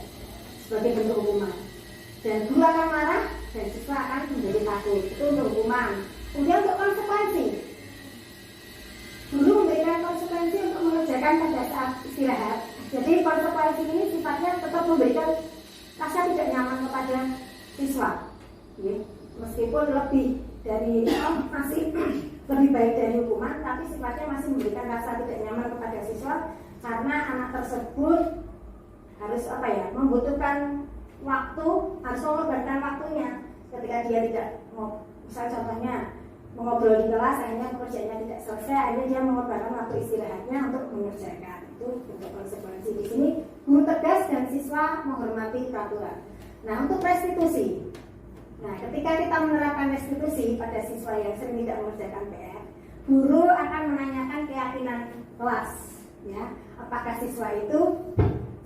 sebagai bentuk hukuman. Dan guru akan marah dan siswa akan menjadi takut. Itu untuk hukuman. Kemudian untuk konsekuensi, guru memberikan konsekuensi untuk mengerjakan pada saat istirahat. Jadi konsekuensi ini sifatnya tetap memberikan rasa tidak nyaman kepada siswa. Meskipun lebih dari masih lebih baik dari hukuman, tapi sifatnya masih memberikan rasa tidak nyaman kepada siswa karena anak tersebut harus membutuhkan waktu, harus mengorbankan waktunya ketika dia tidak mau, misalnya contohnya mengobrol di kelas, akhirnya pekerjaannya tidak selesai, akhirnya dia mengorbankan waktu istirahatnya untuk mengerjakan. Itu untuk konsekuensi. Di sini guru tegas dan siswa menghormati peraturan. Nah untuk restitusi, nah ketika kita menerapkan restitusi pada siswa yang sering tidak mengerjakan PR, guru akan menanyakan keyakinan kelas, ya, apakah siswa itu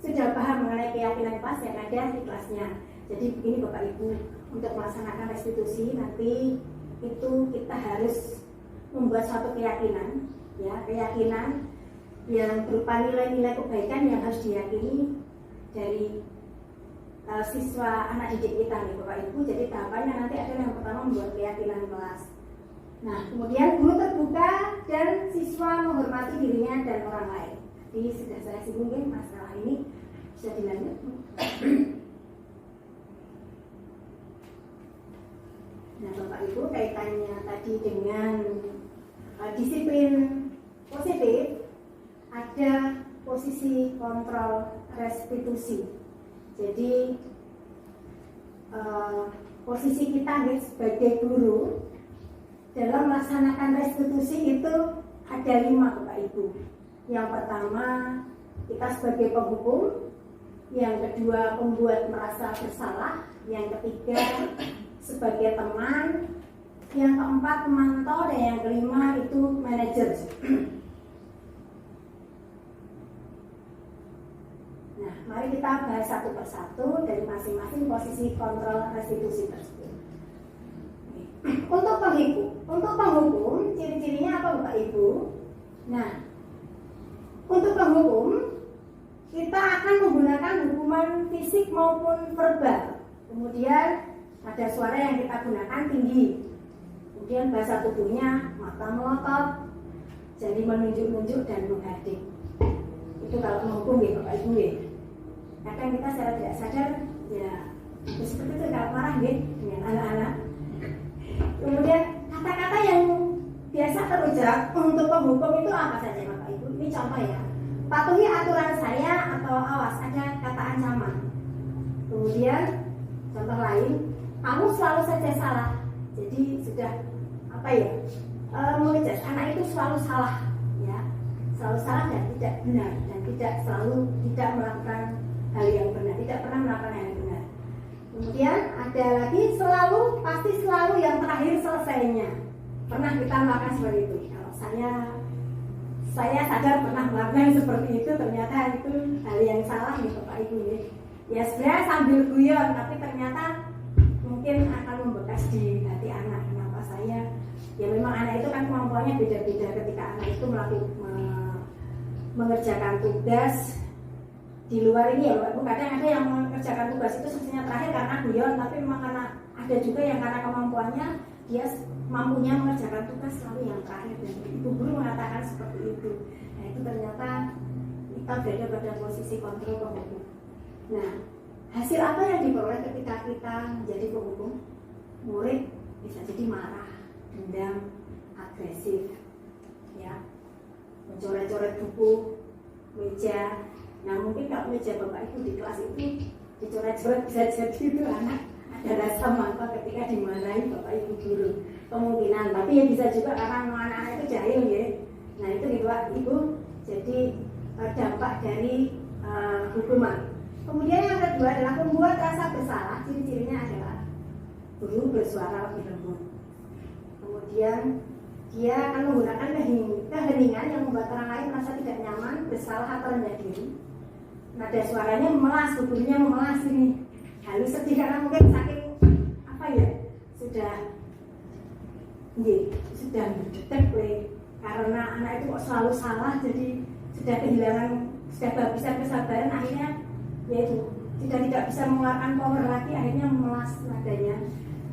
sudah paham mengenai keyakinan kelas yang ada di kelasnya. Jadi begini Bapak Ibu, untuk melaksanakan restitusi nanti itu kita harus membuat suatu keyakinan, ya, keyakinan yang berupa nilai-nilai kebaikan yang harus diyakini dari siswa anak didik kita nih Bapak Ibu. Jadi tahapannya nanti adalah yang pertama membuat keyakinan kelas. Nah kemudian guru terbuka dan siswa menghormati dirinya dan orang lain. Jadi sudah saya singgung masalah ini, bisa dilanjut. Nah Bapak Ibu, kaitannya tadi dengan disiplin positif, ada posisi kontrol restitusi. Jadi posisi kita sebagai guru dalam melaksanakan restitusi itu ada 5 Bapak Ibu. Yang pertama kita sebagai penghukum, yang kedua pembuat merasa bersalah, yang ketiga sebagai teman, yang keempat pemantau, dan yang kelima itu manajer. Nah, mari kita bahas satu persatu dari masing-masing posisi kontrol restitusi tersebut. Untuk penghukum, ciri-cirinya apa Bapak Ibu? Nah, untuk penghukum kita akan menggunakan hukuman fisik maupun verbal. Kemudian ada suara yang kita gunakan tinggi. Kemudian bahasa tubuhnya mata melotot, jari menunjuk-nunjuk dan menghading. Itu kalau menghukum ya Bapak Ibu ya. Kadang kita secara tidak sadar ya seperti itu kalau marah ya dengan anak-anak. Kemudian kata-kata yang biasa terucap untuk penghukum itu apa saja Bapak Ibu? Ini contoh ya. Patuhi aturan saya atau awas, ada kata ancaman. Kemudian contoh lain, kamu selalu saja salah. Jadi sudah mengejas anak itu selalu salah, ya, selalu salah dan tidak benar, dan tidak melakukan hal yang benar, tidak pernah melakukan hal yang benar. Kemudian ada lagi pasti selalu yang terakhir selesainya. Pernah kita melakukan seperti itu. Kalau saya sadar pernah melakukan seperti itu, ternyata itu hal yang salah nih Bapak Ibu ya. Ya sebenarnya sambil guyon, tapi ternyata mungkin akan membekas di hati anak. Kenapa saya? Ya memang anak itu kan kemampuannya beda-beda. Ketika anak itu mengerjakan tugas di luar ini ya Bapak Ibu, kadang ada yang mengerjakan tugas itu selesainya terakhir karena guyon, tapi memang karena ada juga yang karena kemampuannya dia mampunya mengerjakan tugas selalu yang terakhir, dan ibu guru mengatakan seperti itu. Nah itu ternyata kita berada pada posisi kontrol penghukum. Nah hasil apa yang diperoleh ketika kita menjadi penghukum? Murid bisa jadi marah, dendam, agresif, ya, mencoret-coret buku, meja. Nah mungkin kalau meja Bapak Ibu di kelas itu dicoret-coret bisa jadi itu anak ada rasa mangkal ketika dimarahi bapak ibu guru, kemungkinan. Tapi ya bisa juga karena anak-anak itu jahil ya. Nah itu ibu jadi dampak dari hukuman. Kemudian yang kedua adalah membuat rasa bersalah. Ciri-cirinya adalah guru bersuara lebih lembut. Kemudian dia akan menggunakan keheningan yang membuat orang lain merasa tidak nyaman, bersalah atau rendah diri. Nada suaranya memelas, tubuhnya memelas ini, halus sedih karena mungkin saking apa ya, sudah berdetek karena anak itu kok selalu salah, jadi sudah kehabisan kesabaran, akhirnya yaitu tidak bisa mengeluarkan power lagi, akhirnya memelas nadanya.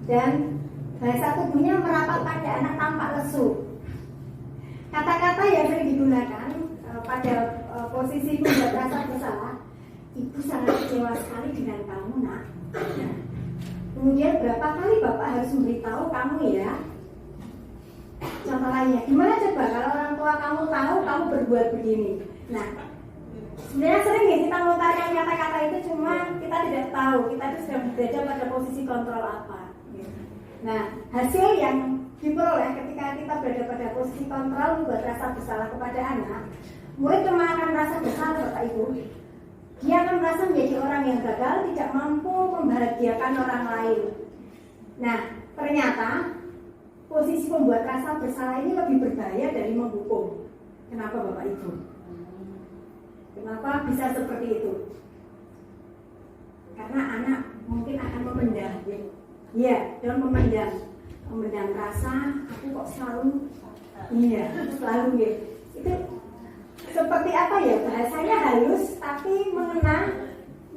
Dan bahasa tubuhnya merapat pada anak tampak lesu. Kata-kata yang sering digunakan pada posisi membuat rasa bersalah, ibu sangat kecewa sekali dengan kamu nak. Kemudian berapa kali bapak harus memberitahu kamu ya. Contoh lainnya, gimana coba kalau orang tua kamu tahu kamu berbuat begini. Nah, sebenarnya sering ya kita melontarkan kata-kata itu, cuma kita tidak tahu kita itu sedang berada pada posisi kontrol apa. Nah, hasil yang diperoleh ketika kita berada pada posisi kontrol membuat rasa bersalah kepada anak, murid cuma akan merasa bersalah bapak ibu. Dia akan merasa menjadi orang yang gagal, tidak mampu membahagiakan orang lain. Nah, ternyata posisi membuat rasa bersalah ini lebih berbahaya dari menghukum. Kenapa bapak ibu? Kenapa bisa seperti itu? Karena anak mungkin akan memendam, ya, dan memendam rasa. Aku kok selalu, selalu ya. Itu seperti apa ya, bahasanya halus tapi mengena,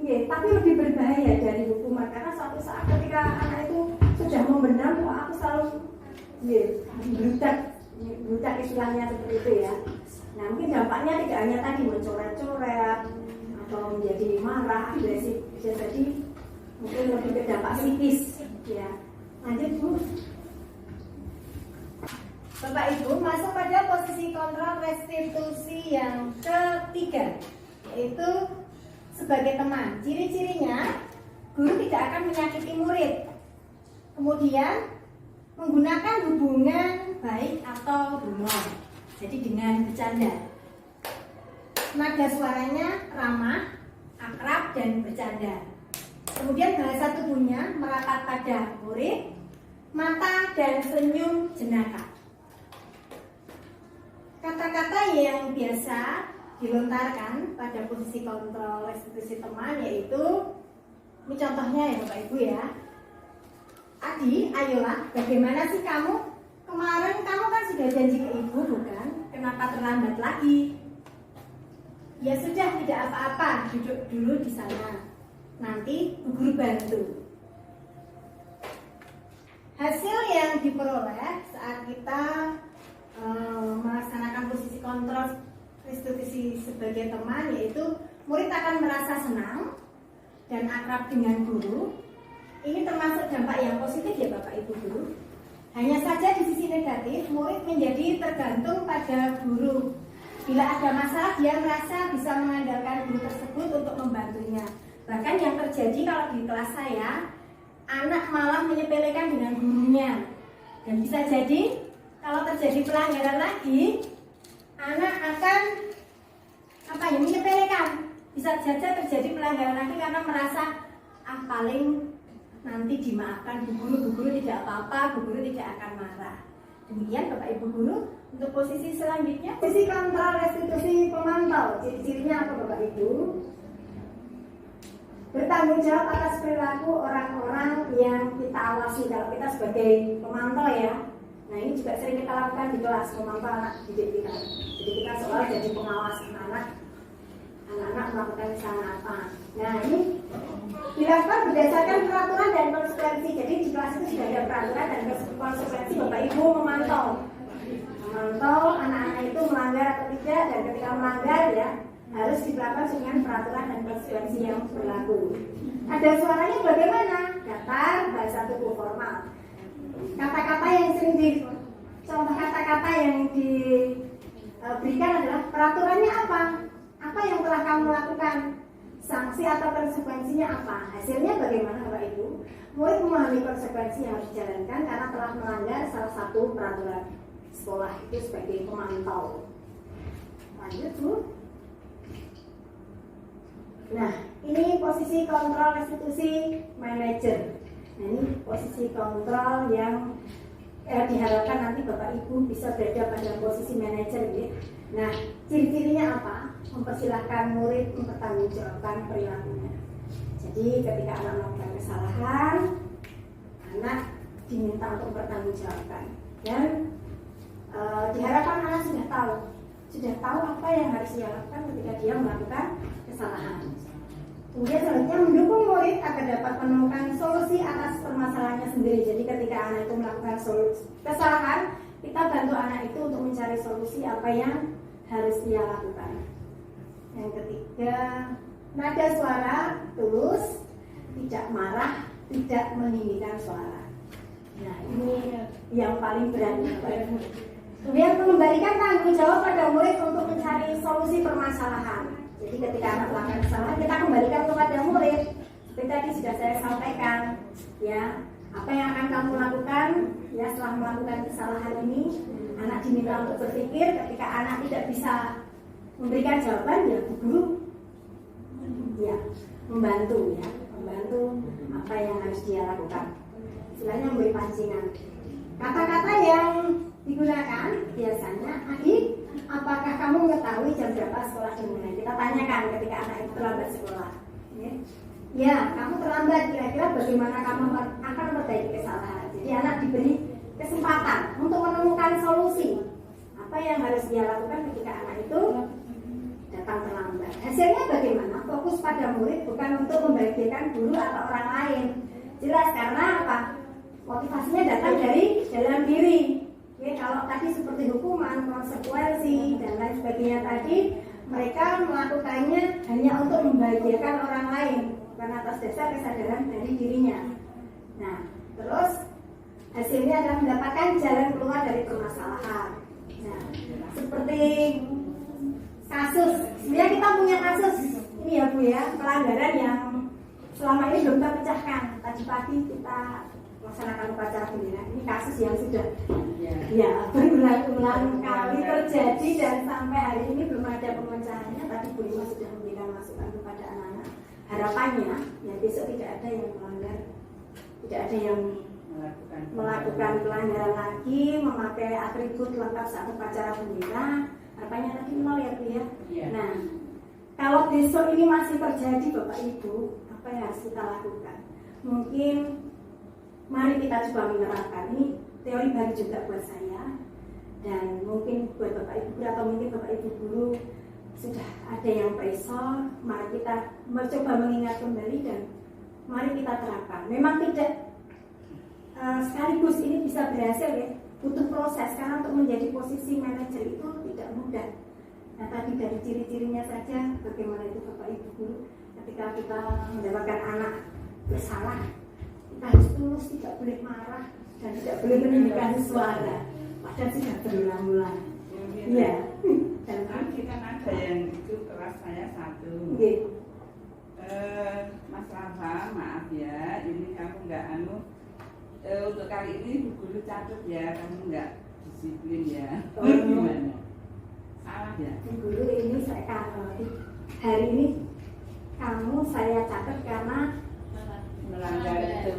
tapi lebih berbahaya dari hukuman. Karena suatu saat ketika anak itu sudah memendam, aku selalu berutak istilahnya seperti itu ya. Nah mungkin dampaknya tidak hanya tadi mencoret-coret atau menjadi marah, agresif, bisa jadi mungkin lebih ke dampak psikis ya. Lanjut Bu. Bapak Ibu masuk pada posisi kontrol restitusi yang ketiga, yaitu sebagai teman. Ciri-cirinya guru tidak akan menyakiti murid, kemudian menggunakan hubungan baik atau humor, jadi dengan bercanda. Nada suaranya ramah, akrab dan bercanda. Kemudian bahasa tubuhnya merapat pada murid, mata dan senyum jenaka. Kata-kata yang biasa dilontarkan pada posisi kontrol restitusi teman yaitu, ini contohnya ya Bapak Ibu ya. Adi, ayolah, bagaimana sih kamu? Kemarin kamu kan sudah janji ke ibu bukan? Kenapa terlambat lagi? Ya sudah, tidak apa-apa, duduk dulu di sana. Nanti Bu Guru bantu. Hasil yang diperoleh saat kita melaksanakan posisi kontrol restitusi sebagai teman yaitu murid akan merasa senang dan akrab dengan guru. Ini termasuk dampak yang positif ya Bapak Ibu Guru. Hanya saja di sisi negatif, murid menjadi tergantung pada guru. Bila ada masalah, dia merasa bisa mengandalkan guru tersebut untuk membantunya. Bahkan yang terjadi kalau di kelas saya, anak malah menyepelekan dengan gurunya. Dan bisa jadi kalau terjadi pelanggaran lagi, anak akan menyepelekan. Bisa saja terjadi pelanggaran lagi karena merasa paling nanti dimaafkan Bu Guru tidak apa-apa, Bu Guru tidak akan marah. Demikian Bapak Ibu Guru. Untuk posisi selanjutnya, posisi kontrol restitusi pemantau. Ciri-cirinya apa Bapak Ibu? Bertanggung jawab atas perilaku orang-orang yang kita awasi. Kalau kita sebagai pemantau ya, nah ini juga sering kita lakukan di kelas, memantau anak didik kita. Jadi kita seolah jadi pengawas anak-anak melakukan kesalahan apa. Nah ini dilakukan berdasarkan peraturan dan konsekuensi. Jadi di kelas itu sudah ada peraturan dan konsekuensi. Bapak Ibu memantau anak-anak itu melanggar atau tidak, dan ketika melanggar ya harus dilakukan dengan peraturan dan konsekuensi yang berlaku. Ada suaranya bagaimana? Datar, bahasa tubuh formal. Kata-kata yang sering contoh kata-kata yang diberikan adalah peraturannya apa? Apa yang telah kamu lakukan? sanksi atau konsekuensinya apa? Hasilnya bagaimana Bapak Ibu? Murid memahami konsekuensi yang harus dijalankan karena telah melanggar salah satu peraturan sekolah itu sebagai pemantau. Lanjut Bu. Nah, ini posisi kontrol restitusi manajer. Nah, ini posisi kontrol yang diharapkan nanti Bapak Ibu bisa berada pada posisi manajer ya. Nah, ciri-cirinya apa? Mempersilahkan murid mempertanggungjawabkan perilakunya. Jadi ketika anak melakukan kesalahan, anak diminta untuk bertanggungjawabkan. Dan diharapkan anak sudah tahu apa yang harus dia lakukan ketika dia melakukan kesalahan. Kemudian selanjutnya mendukung murid agar dapat menemukan solusi atas permasalahannya sendiri. Jadi ketika anak itu melakukan kesalahan, kita bantu anak itu untuk mencari solusi apa yang harus dia lakukan. Yang ketiga, nada suara tulus, tidak marah, tidak meninggikan suara. Nah, ini yang paling berat. Kemudian mengembalikan tanggung jawab pada murid untuk mencari solusi permasalahan. Jadi ketika anak melakukan kesalahan, kita kembalikan kepada murid. Seperti tadi sudah saya sampaikan, ya, apa yang akan kamu lakukan, ya, setelah melakukan kesalahan ini, anak diminta untuk berpikir. Ketika anak tidak bisa memberikan jawaban, ya, guru, ya, membantu apa yang harus dia lakukan. Istilahnya memberi pancingan. Kata-kata yang digunakan biasanya, adik, apakah kamu mengetahui jam berapa sekolah dimulai? Kita tanyakan ketika anak itu terlambat sekolah. Ya, kamu terlambat. Kira-kira bagaimana kamu akan memperbaiki kesalahan? Jadi anak diberi kesempatan untuk menemukan solusi. Apa yang harus dia lakukan ketika anak itu datang terlambat? Hasilnya bagaimana? Fokus pada murid, bukan untuk membahagiakan guru atau orang lain. Jelas, karena apa? Motivasinya datang dari dalam diri. Oke, kalau tadi seperti hukuman, konsekuensi, dan lain sebagainya tadi, mereka melakukannya hanya untuk membahagiakan orang lain, bukan atas dasar kesadaran dari dirinya. Nah, terus hasilnya adalah mendapatkan jalan keluar dari permasalahan. Nah, seperti kasus, sebenarnya kita punya kasus ini ya Bu ya, pelanggaran yang selama ini belum terpecahkan. Tadi pagi kita melaksanakan upacara bendera. Ini kasus yang sudah ya berulang-ulang kali terjadi dan sampai hari ini belum ada pemecahannya. Tadi Bu Lima sudah memberikan masukan kepada anak-anak. Harapannya ya besok tidak ada yang melanggar, tidak ada yang melakukan pelanggaran lagi, memakai atribut lengkap saat upacara bendera. Harapannya tadi 0 ya Bu ya. Nah, kalau besok ini masih terjadi Bapak Ibu, apa yang harus kita lakukan? Mungkin mari kita coba menerapkan, ini teori baru juga buat saya, dan mungkin buat Bapak Ibu atau mungkin Bapak Ibu guru sudah ada yang preso. Mari kita mencoba mengingat kembali dan mari kita terapkan. Memang tidak sekaligus ini bisa berhasil ya, butuh proses, karena untuk menjadi posisi manajer itu tidak mudah. Nah, tadi dari ciri-cirinya saja bagaimana itu Bapak Ibu guru, ketika kita mendapatkan anak bersalah, kita harus tulus, tidak boleh marah dan tidak boleh meninggikan suara. Padahal sudah berulang-ulang. Iya. Dan kan kita ada yang itu kelas saya 1. Mas Rafa, maaf ya, ini kamu nggak untuk kali ini Bu Guru catat ya, kamu nggak disiplin ya. Gimana? Salah ya? Bu Guru ini saya hari ini kamu saya catat karena melanggar itu.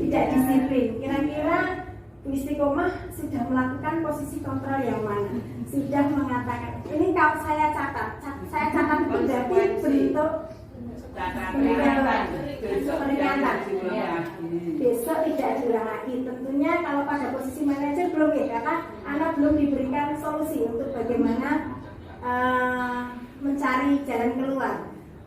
Tidak disiplin. Kira-kira Bu Istiqomah sudah melakukan posisi kontrol yang mana? Sudah mengatakan ini kalau saya catat itu berarti bentuk peringatan. Besok tidak diulang lagi. Tentunya kalau pada posisi manajer belum ya, karena anak belum diberikan solusi untuk bagaimana mencari jalan keluar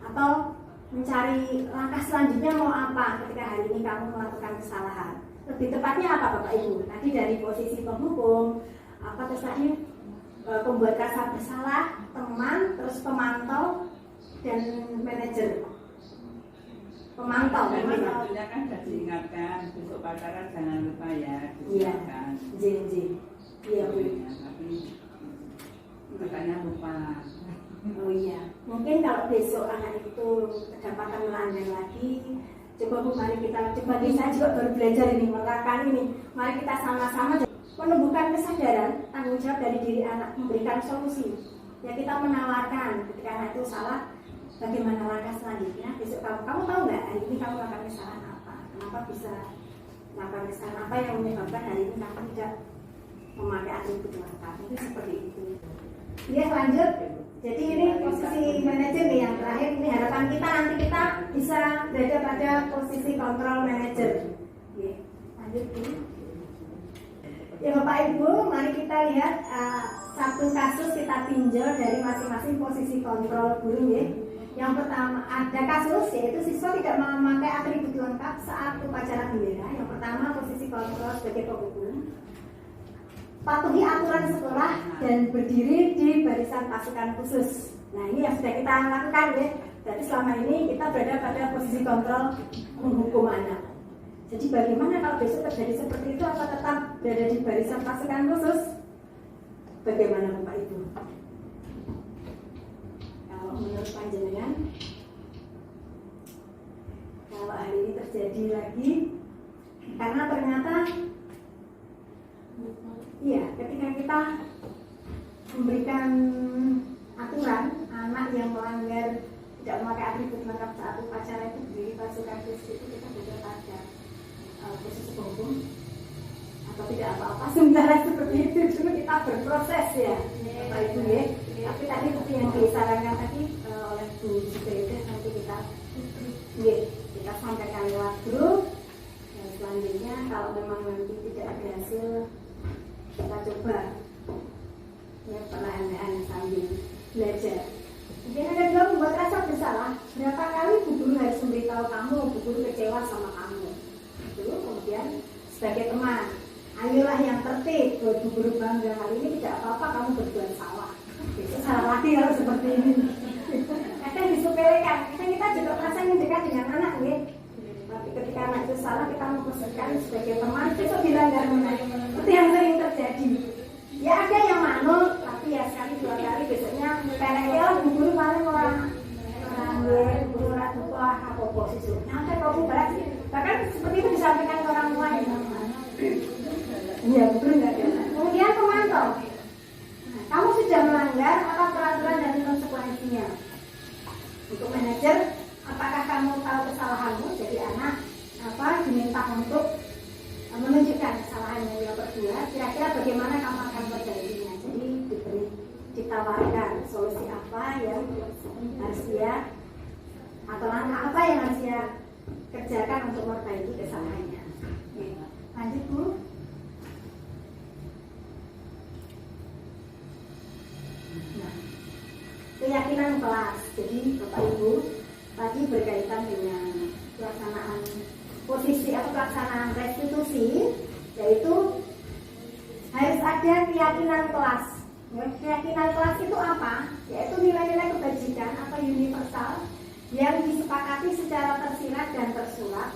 atau mencari langkah selanjutnya mau apa ketika hari ini kamu melakukan kesalahan. Lebih tepatnya apa Bapak Ibu? Tadi dari posisi penghukum, apa terus tadi pembuat rasa bersalah, teman, terus pemantau dan manajer. Pemantau memang tentunya kan sudah diingatkan besok pacaran jangan lupa ya. Iya. Iya Bu. Tapi katanya lupa. Oh iya, mungkin kalau besok anak itu kedapatan melanggar lagi, coba Bu, mari kita coba, saya juga baru belajar ini, menerapkan ini. Mari kita sama-sama menumbuhkan kesadaran tanggung jawab dari diri anak, memberikan solusi. Ya, kita menawarkan ketika anak itu salah, bagaimana langkah selanjutnya. Besok kamu tahu nggak hari ini kamu melakukan kesalahan apa? Kenapa bisa melakukan kesalahan apa yang menyebabkan hari ini kamu tidak memakai atribut lengkap? Itu seperti itu. Ya, lanjut. Jadi ini posisi manajer nih yang terakhir. Ini harapan kita nanti kita bisa berada pada posisi kontrol manager. Oke, lanjut ini. Ya Bapak Ibu, mari kita lihat satu kasus kita tinjau dari masing-masing posisi kontrol guru ya. Yang pertama ada kasus yaitu siswa tidak memakai atribut lengkap saat upacara bendera. Yang pertama posisi kontrol sebagai penghukum. Patuhi aturan sekolah dan berdiri di barisan pasukan khusus. Nah, ini yang sudah kita lakukan ya. Jadi selama ini kita berada pada posisi kontrol menghukum anak. Jadi bagaimana kalau besok terjadi seperti itu, apa tetap berada di barisan pasukan khusus? Bagaimana Bapak Ibu? Kalau menurut panjenengan, kalau hari ini terjadi lagi, karena ternyata iya, ketika kita memberikan aturan anak yang melanggar tidak memakai atribut lengkap saat upacara itu berdiri pasukan khusus, itu kita berada pada posisi penghukum atau tidak apa-apa sementara seperti itu dulu kita berproses ya Bapak Ibu ya. Tapi tadi seperti yang disarankan tadi oleh Bu Zubaida, nanti kita sampaikan lewat grup. Dan selanjutnya kalau memang nanti tidak ada hasil, kita coba ya perlahan-lahan sambil belajar. Mungkin ada juga membuat rasa bersalah. Berapa kali Bu Guru harus memberitahu kamu, Bu Guru kecewa sama kamu. Itu kemudian sebagai teman, ayolah yang tertib, buat Bu Guru bangga, kali ini tidak apa-apa kamu berbuat salah. Besok salah lagi kalau seperti ini. Kadang disepelekan, kadang kita juga merasa ingin dekat dengan anak ya. Tapi ketika anak itu salah, kita mempersepkan sebagai teman, besok dilanggar menang. Itu yang sering terjadi. Ya ada yang manut, tapi ya sekali dua kali besoknya peleknya Bu Guru paling orang guru ratu apa posisi. Nanti kalau berat, bahkan seperti itu disampaikan ke orang lain. Iya betul nggak ya? Kemudian pemantau. Nah, kamu sudah melanggar apa peraturan dan konsekuensinya? Untuk manajer, apakah kamu tahu kesalahanmu? Jadi anak diminta untuk menunjukkan kesalahan yang dia perbuat. Kira-kira bagaimana kamu akan perbaikinya? Jadi ditawarkan solusi apa yang harus dia atau langkah apa yang harus dia kerjakan untuk memperbaiki kesalahannya. Lanjut Bu. Nah, keyakinan kelas. Jadi Bapak Ibu tadi berkaitan dengan pelaksanaan posisi atau pelaksanaan restitusi, yaitu harus ada keyakinan kelas. Ya, keyakinan kelas itu apa? Yaitu nilai-nilai kebajikan atau universal yang disepakati secara tersirat dan tersurat,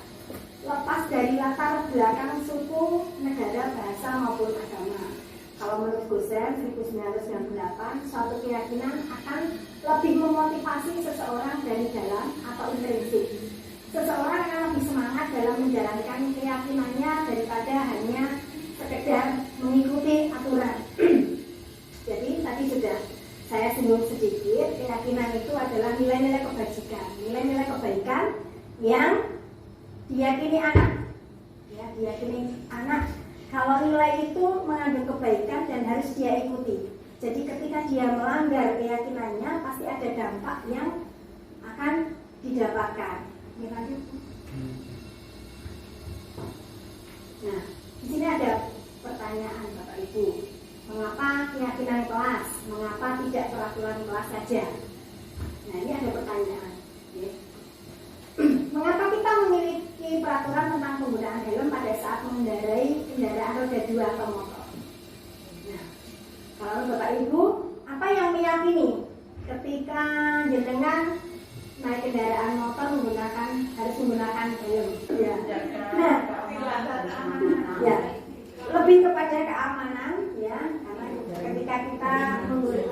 lepas dari latar belakang suku, negara, bahasa maupun agama. Kalau menurut Gosen 1998, suatu keyakinan akan lebih memotivasi seseorang dari dalam atau intrinsik. Seseorang akan lebih semangat dalam menjalankan keyakinannya daripada hanya sekedar mengikuti aturan. Jadi tadi sudah saya singgung sedikit, keyakinan itu adalah nilai-nilai kebajikan, nilai-nilai kebaikan yang diyakini anak. Ya, diyakini anak. Kalau nilai itu mengandung kebaikan dan harus dia ikuti. Jadi ketika dia melanggar keyakinannya, pasti ada dampak yang akan didapatkan. Ya, lanjut. Nah, di sini ada pertanyaan Bapak Ibu. Mengapa keyakinan kelas? Mengapa tidak peraturan kelas saja? Nah, ini ada pertanyaan. Ya. Mengapa kita memiliki peraturan tentang penggunaan helm pada saat mengendarai kendaraan roda 2 atau motor? Nah, kalau Bapak Ibu, apa yang meyakini ketika jenengan naik kendaraan motor harus menggunakan helm? Ya. Nah, ya, lebih kepada keamanan, ya, karena ketika kita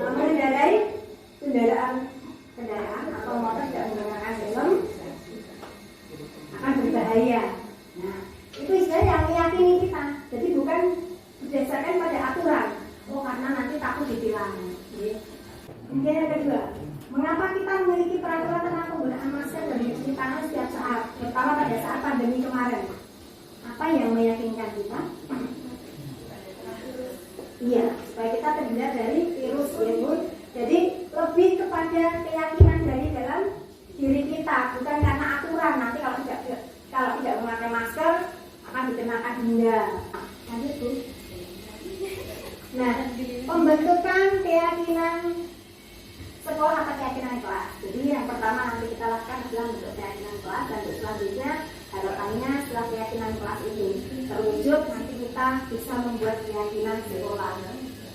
mengendarai kendaraan berbahaya. Nah, itu istilah yang meyakini kita. Jadi bukan berdasarkan pada aturan. Oh, karena nanti takut ditilang. Kemudian yang kedua, mengapa kita memiliki peraturan tentang penggunaan masker dan mencuci tangan setiap saat, terutama pada saat pandemi kemarin? Apa yang meyakinkan kita? Iya, supaya kita terhindar dari virus ya. Jadi lebih kepada keyakinan dari dalam diri kita, bukan karena aturan. Nanti kalau tidak memakai masker akan dikenakan denda. Lanjut Bu. Nah, pembentukan keyakinan sekolah atau keyakinan kelas. Jadi yang pertama nanti kita lakukan adalah bentuk keyakinan kelas, dan untuk selanjutnya harapannya setelah keyakinan kelas itu terwujud, nanti kita bisa membuat keyakinan sekolah.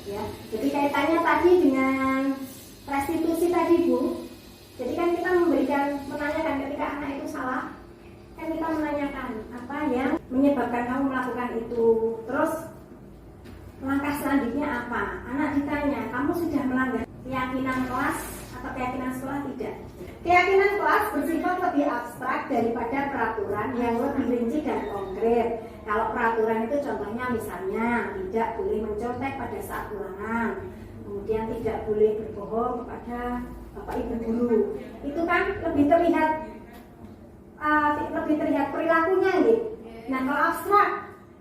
Ya, jadi kaitannya tadi dengan restitusi tadi Bu. Jadi kan kita menanyakan ketika anak itu salah, kan kita menanyakan apa yang menyebabkan kamu melakukan itu. Terus langkah selanjutnya apa? Anak ditanya, kamu sudah melanggar keyakinan kelas atau keyakinan sekolah? Tidak. Keyakinan kelas bersifat lebih abstrak daripada peraturan yang lebih rinci dan konkret. Kalau peraturan itu contohnya misalnya tidak boleh mencontek pada saat ulangan, kemudian tidak boleh berbohong kepada bapak ibu guru. Itu kan lebih terlihat perilakunya gitu. Nah kalau abstrak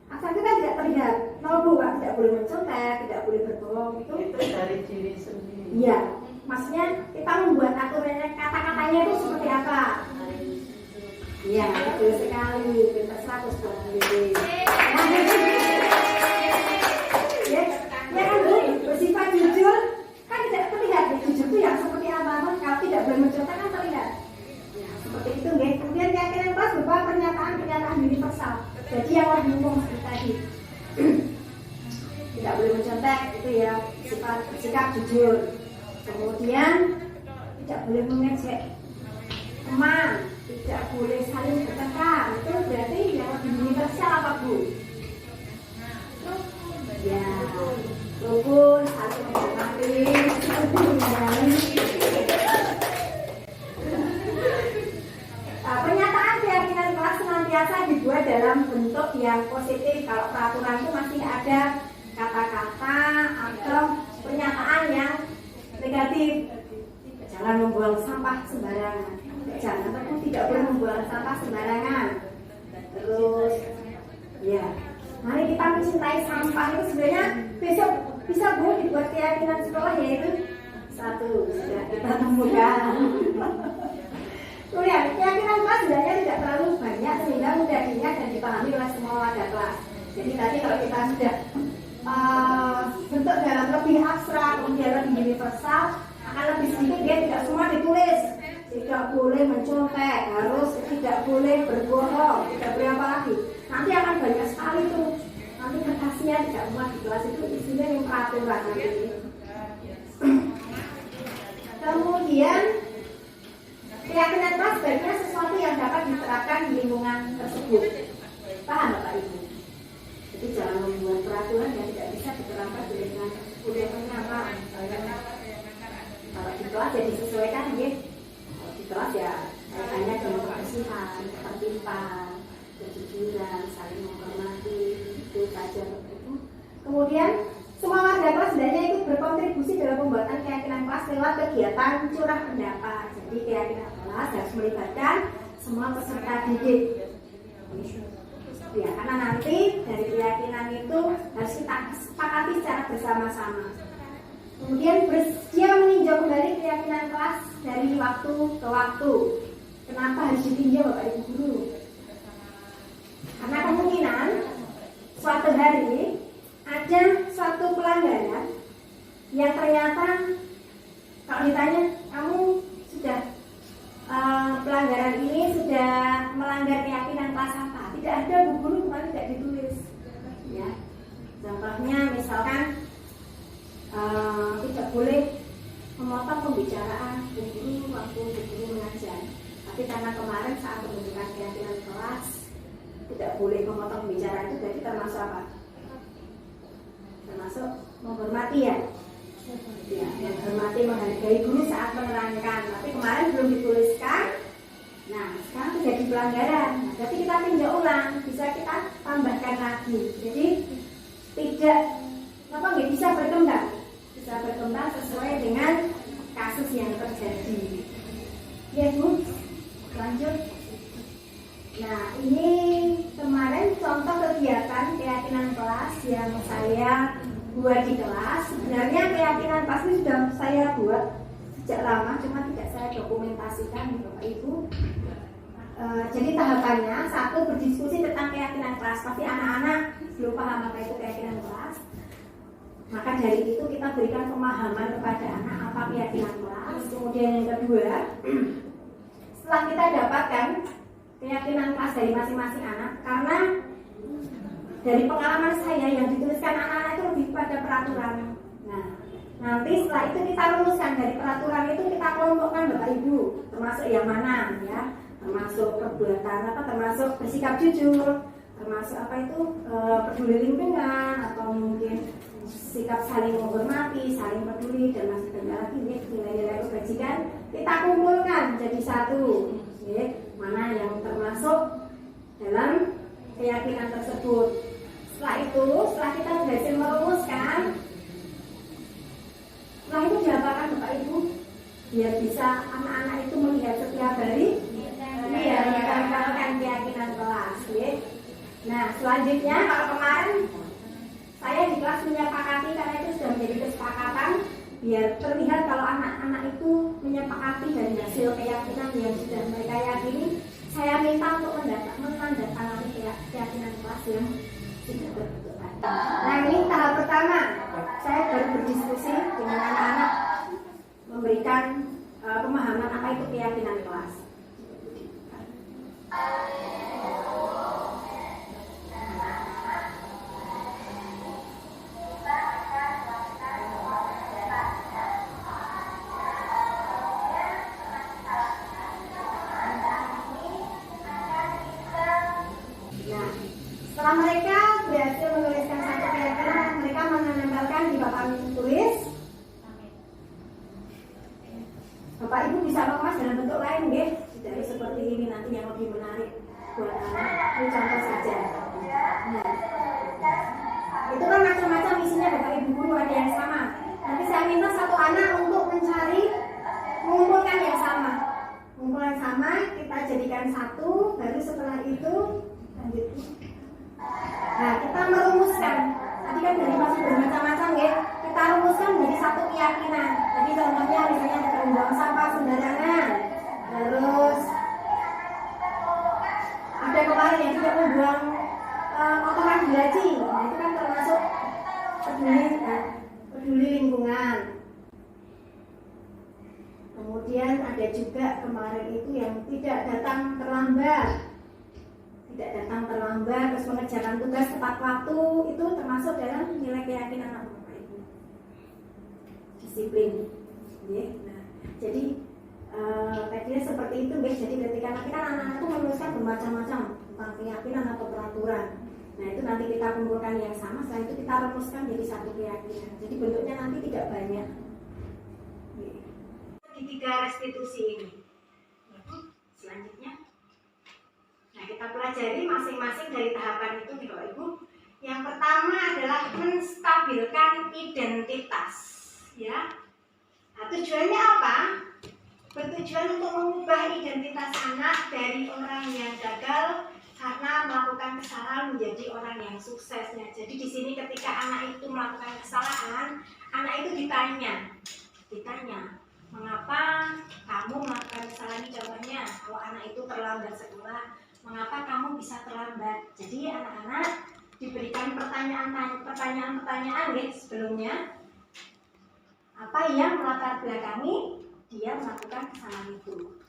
itu kan tidak terlihat. Kalau Bu, tidak boleh mencontek, tidak boleh berbohong, itu dari diri sendiri. Iya, maksudnya kita membuat aturannya, kata-katanya itu seperti apa? Iya, betul sekali. Pintar 100 buat diri. Ya kan Bu, bersifat jujur kan tidak terlihat. Jujur itu yang seperti apa? Kalau tidak boleh mencontek kan terlihat. Ya, seperti itu nggih. Kemudian keyakinan kelas berupa pernyataan universal. Jadi yang lebih umum seperti tadi. Tidak boleh mencontek, itu ya sikap jujur. Kemudian tidak boleh mengejek teman, tidak boleh saling bertengkar. Itu berarti yang lebih universal apa Bu? Ya, rukun, saling menghormati, pernyataan keyakinan kelas senantiasa dibuat dalam bentuk yang positif. Kalau peraturan itu masih ada kata-kata atau pernyataan yang negatif. Jangan membuang sampah sembarangan. Jangan, tapi tidak boleh membuang sampah sembarangan. Terus, ya, mari kita mencintai sampah. Itu sebenarnya besok bisa Bu dibuat keyakinan sekolah, yaitu 1 sudah kita temukan. Kemudian keyakinan kelas sebenarnya tidak terlalu banyak sehingga mudah diingat dan dipahami oleh semua warga kelas. Jadi tadi kalau kita sudah bentuk dalam lebih abstrak, kemudian lebih universal, akan lebih sedikit dia tidak semua ditulis. Tidak boleh mencontek, harus tidak boleh berbohong, tidak boleh apa lagi. Nanti akan banyak sekali tuh. Nanti kertasnya tidak muat di kelas itu isinya yang peraturan nanti. Kemudian keyakinan kelas sebaiknya sesuatu yang dapat diterapkan di lingkungan tersebut. Paham Bapak Ibu? Jadi jangan membuat peraturan yang tidak bisa diterapkan di lingkungan tersebut. Yang pertama, kalau di kelas ya disesuaikan ya. Kalau di kelas ya kaitannya dengan kebersihan, ketertiban, kejujuran, saling menghormati, itu saja. Kemudian semua warga kelas sebenarnya ikut berkontribusi dalam pembuatan keyakinan kelas lewat kegiatan curah pendapat. Jadi keyakinan kelas harus melibatkan semua peserta didik. Ya, karena nanti dari keyakinan itu harus kita sepakati secara bersama-sama. Kemudian dia meninjau kembali keyakinan kelas dari waktu ke waktu. Kenapa harus ditinjau Bapak Ibu Guru? Karena kemungkinan suatu hari ada suatu pelanggaran yang ternyata kalau ditanya kamu sudah pelanggaran ini sudah melanggar keyakinan kelas apa? Tidak ada Bu Guru, cuma tidak ditulis. Ya, contohnya misalkan tidak boleh memotong pembicaraan Bu Guru waktu Bu Guru mengajar. Tapi karena kemarin saat pembentukan keyakinan kelas tidak boleh memotong pembicaraan itu, jadi termasuk apa? Termasuk menghormati ya. Ya, menghormati, menghargai guru saat menerangkan. Tapi kemarin belum dituliskan, Nah, sekarang terjadi pelanggaran. Nah, berarti kita tinjau ulang, bisa kita tambahkan lagi. Jadi tidak nggak bisa berkembang sesuai dengan kasus yang terjadi. Ya Bu, lanjut. Nah, ini kemarin contoh kegiatan keyakinan kelas yang saya buat di kelas. Sebenarnya keyakinan kelas ini sudah saya buat sejak lama, cuma tidak saya dokumentasikan Bapak Ibu. Jadi tahapannya, satu, berdiskusi tentang keyakinan kelas. Pasti anak-anak belum paham apa itu keyakinan kelas. Maka dari itu kita berikan pemahaman kepada anak apa keyakinan kelas. Kemudian yang kedua, setelah kita dapatkan keyakinan kelas dari masing-masing anak, karena dari pengalaman saya yang dituliskan anak-anak itu lebih pada peraturan. Nah, nanti setelah itu kita rumuskan dari peraturan itu, kita kelompokkan Bapak Ibu, termasuk yang mana ya, termasuk perbuatan apa, termasuk bersikap jujur, termasuk apa itu peduli lingkungan, atau mungkin sikap saling menghormati, saling peduli, dan masih banyak lagi nilai-nilai kebajikan. Kita kumpulkan jadi satu, ya, mana yang termasuk dalam keyakinan tersebut. Setelah itu, setelah kita berhasil merumuskan, setelah itu diapakan Bapak Ibu? Biar bisa anak-anak itu melihat setiap hari, ya, mengamalkan keyakinan kelas. Ya. Nah, selanjutnya kalau kemarin saya di kelas menyepakati, karena itu sudah menjadi kesepakatan, biar terlihat kalau anak-anak itu menyepakati dari hasil keyakinan yang sudah mereka yakini. Saya minta untuk menandatangani keyakinan kelas yang sudah terbentuk. Nah, ini tahap pertama. Saya baru berdiskusi dengan anak-anak, memberikan pemahaman apa itu keyakinan kelas. Setelah mereka berhasil menuliskan satu keyakinan, mereka menempelkan di papan tulis. Bapak Ibu bisa mengemas dalam bentuk lain, ya, tidak seperti ini nanti yang lebih menarik buat anak. Ini contoh saja. Nah, itu kan macam-macam isinya Bapak Ibu guru, ada yang sama. Nanti saya minta satu anak untuk mengumpulkan yang sama. Mengumpulkan sama, kita jadikan satu, baru setelah itu lanjut. Nah, kita merumuskan. Tadi kan dari masih bermacam-macam, ya. Kita rumuskan menjadi satu keyakinan. Jadi contohnya misalnya ada membuang sampah sembarangan. Terus ada kemarin yang tidak membuang kotoran belaji. Nah, itu kan termasuk peduli lingkungan. Kemudian ada juga kemarin itu yang tidak datang terlambat. Terus mengerjakan tugas tepat waktu, itu termasuk dalam nilai keyakinan Bapak Ibu. Disiplin. Ya. Nah, jadi tadinya seperti itu, guys. Jadi ketika nanti kan anak-anak itu menuliskan bermacam-macam tentang keyakinan atau peraturan. Nah, itu nanti kita kumpulkan yang sama, setelah itu kita rumuskan jadi satu keyakinan. Jadi bentuknya nanti tidak banyak. Ya. Segitiga restitusi ini. Selanjutnya, nah, kita pelajari masing-masing dari tahapan itu nih Bapak Ibu. Yang pertama adalah menstabilkan identitas, ya. Nah, tujuannya apa? Bertujuan untuk mengubah identitas anak dari orang yang gagal karena melakukan kesalahan menjadi orang yang sukses. Nah, jadi di sini ketika anak itu melakukan kesalahan, anak itu ditanya, mengapa kamu melakukan kesalahan ini? Contohnya, kalau anak itu terlambat sekolah, mengapa kamu bisa terlambat? Jadi anak-anak diberikan pertanyaan-pertanyaan sebelumnya. Apa yang melatar belakangi dia melakukan kesalahan itu?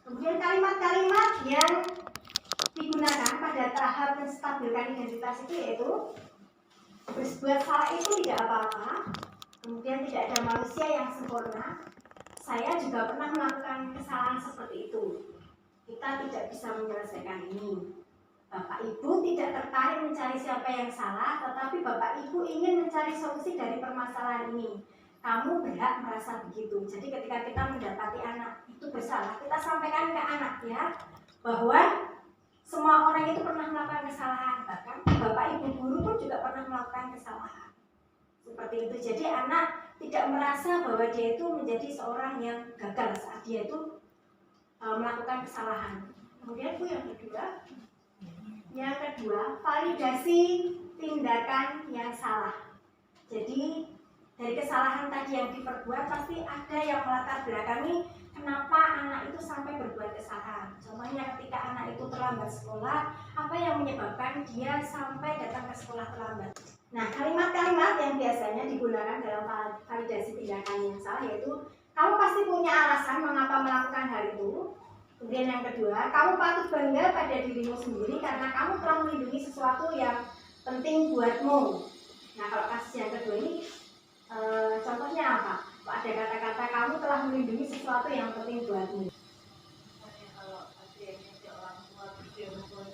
Kemudian kalimat-kalimat yang digunakan pada tahap menstabilkan identitas itu yaitu berbuat salah itu tidak apa-apa. Kemudian tidak ada manusia yang sempurna. Saya juga pernah melakukan kesalahan seperti itu. Kita tidak bisa menyelesaikan ini. Bapak Ibu tidak tertarik mencari siapa yang salah, tetapi Bapak Ibu ingin mencari solusi dari permasalahan ini. kamu berhak merasa begitu. Jadi ketika kita mendapati anak itu bersalah, kita sampaikan ke anak ya, bahwa semua orang itu pernah melakukan kesalahan, bahkan bapak ibu guru pun juga pernah melakukan kesalahan. Seperti itu. Jadi anak tidak merasa bahwa dia itu menjadi seorang yang gagal saat dia itu melakukan kesalahan. Kemudian Bu, yang kedua, validasi tindakan yang salah. Jadi dari kesalahan tadi yang diperbuat pasti ada yang melatar belakangi kenapa anak itu sampai berbuat kesalahan. Contohnya ketika anak itu terlambat sekolah, apa yang menyebabkan dia sampai datang ke sekolah terlambat. Nah, kalimat-kalimat yang biasanya digunakan dalam validasi tindakan yang salah yaitu kamu pasti punya alasan mengapa melakukan hal itu. Kemudian yang kedua, kamu patut bangga pada dirimu sendiri karena kamu telah melindungi sesuatu yang penting buatmu. Nah, kalau kasus yang kedua ini contohnya apa? Ada kata-kata kamu telah melindungi sesuatu yang penting buatmu.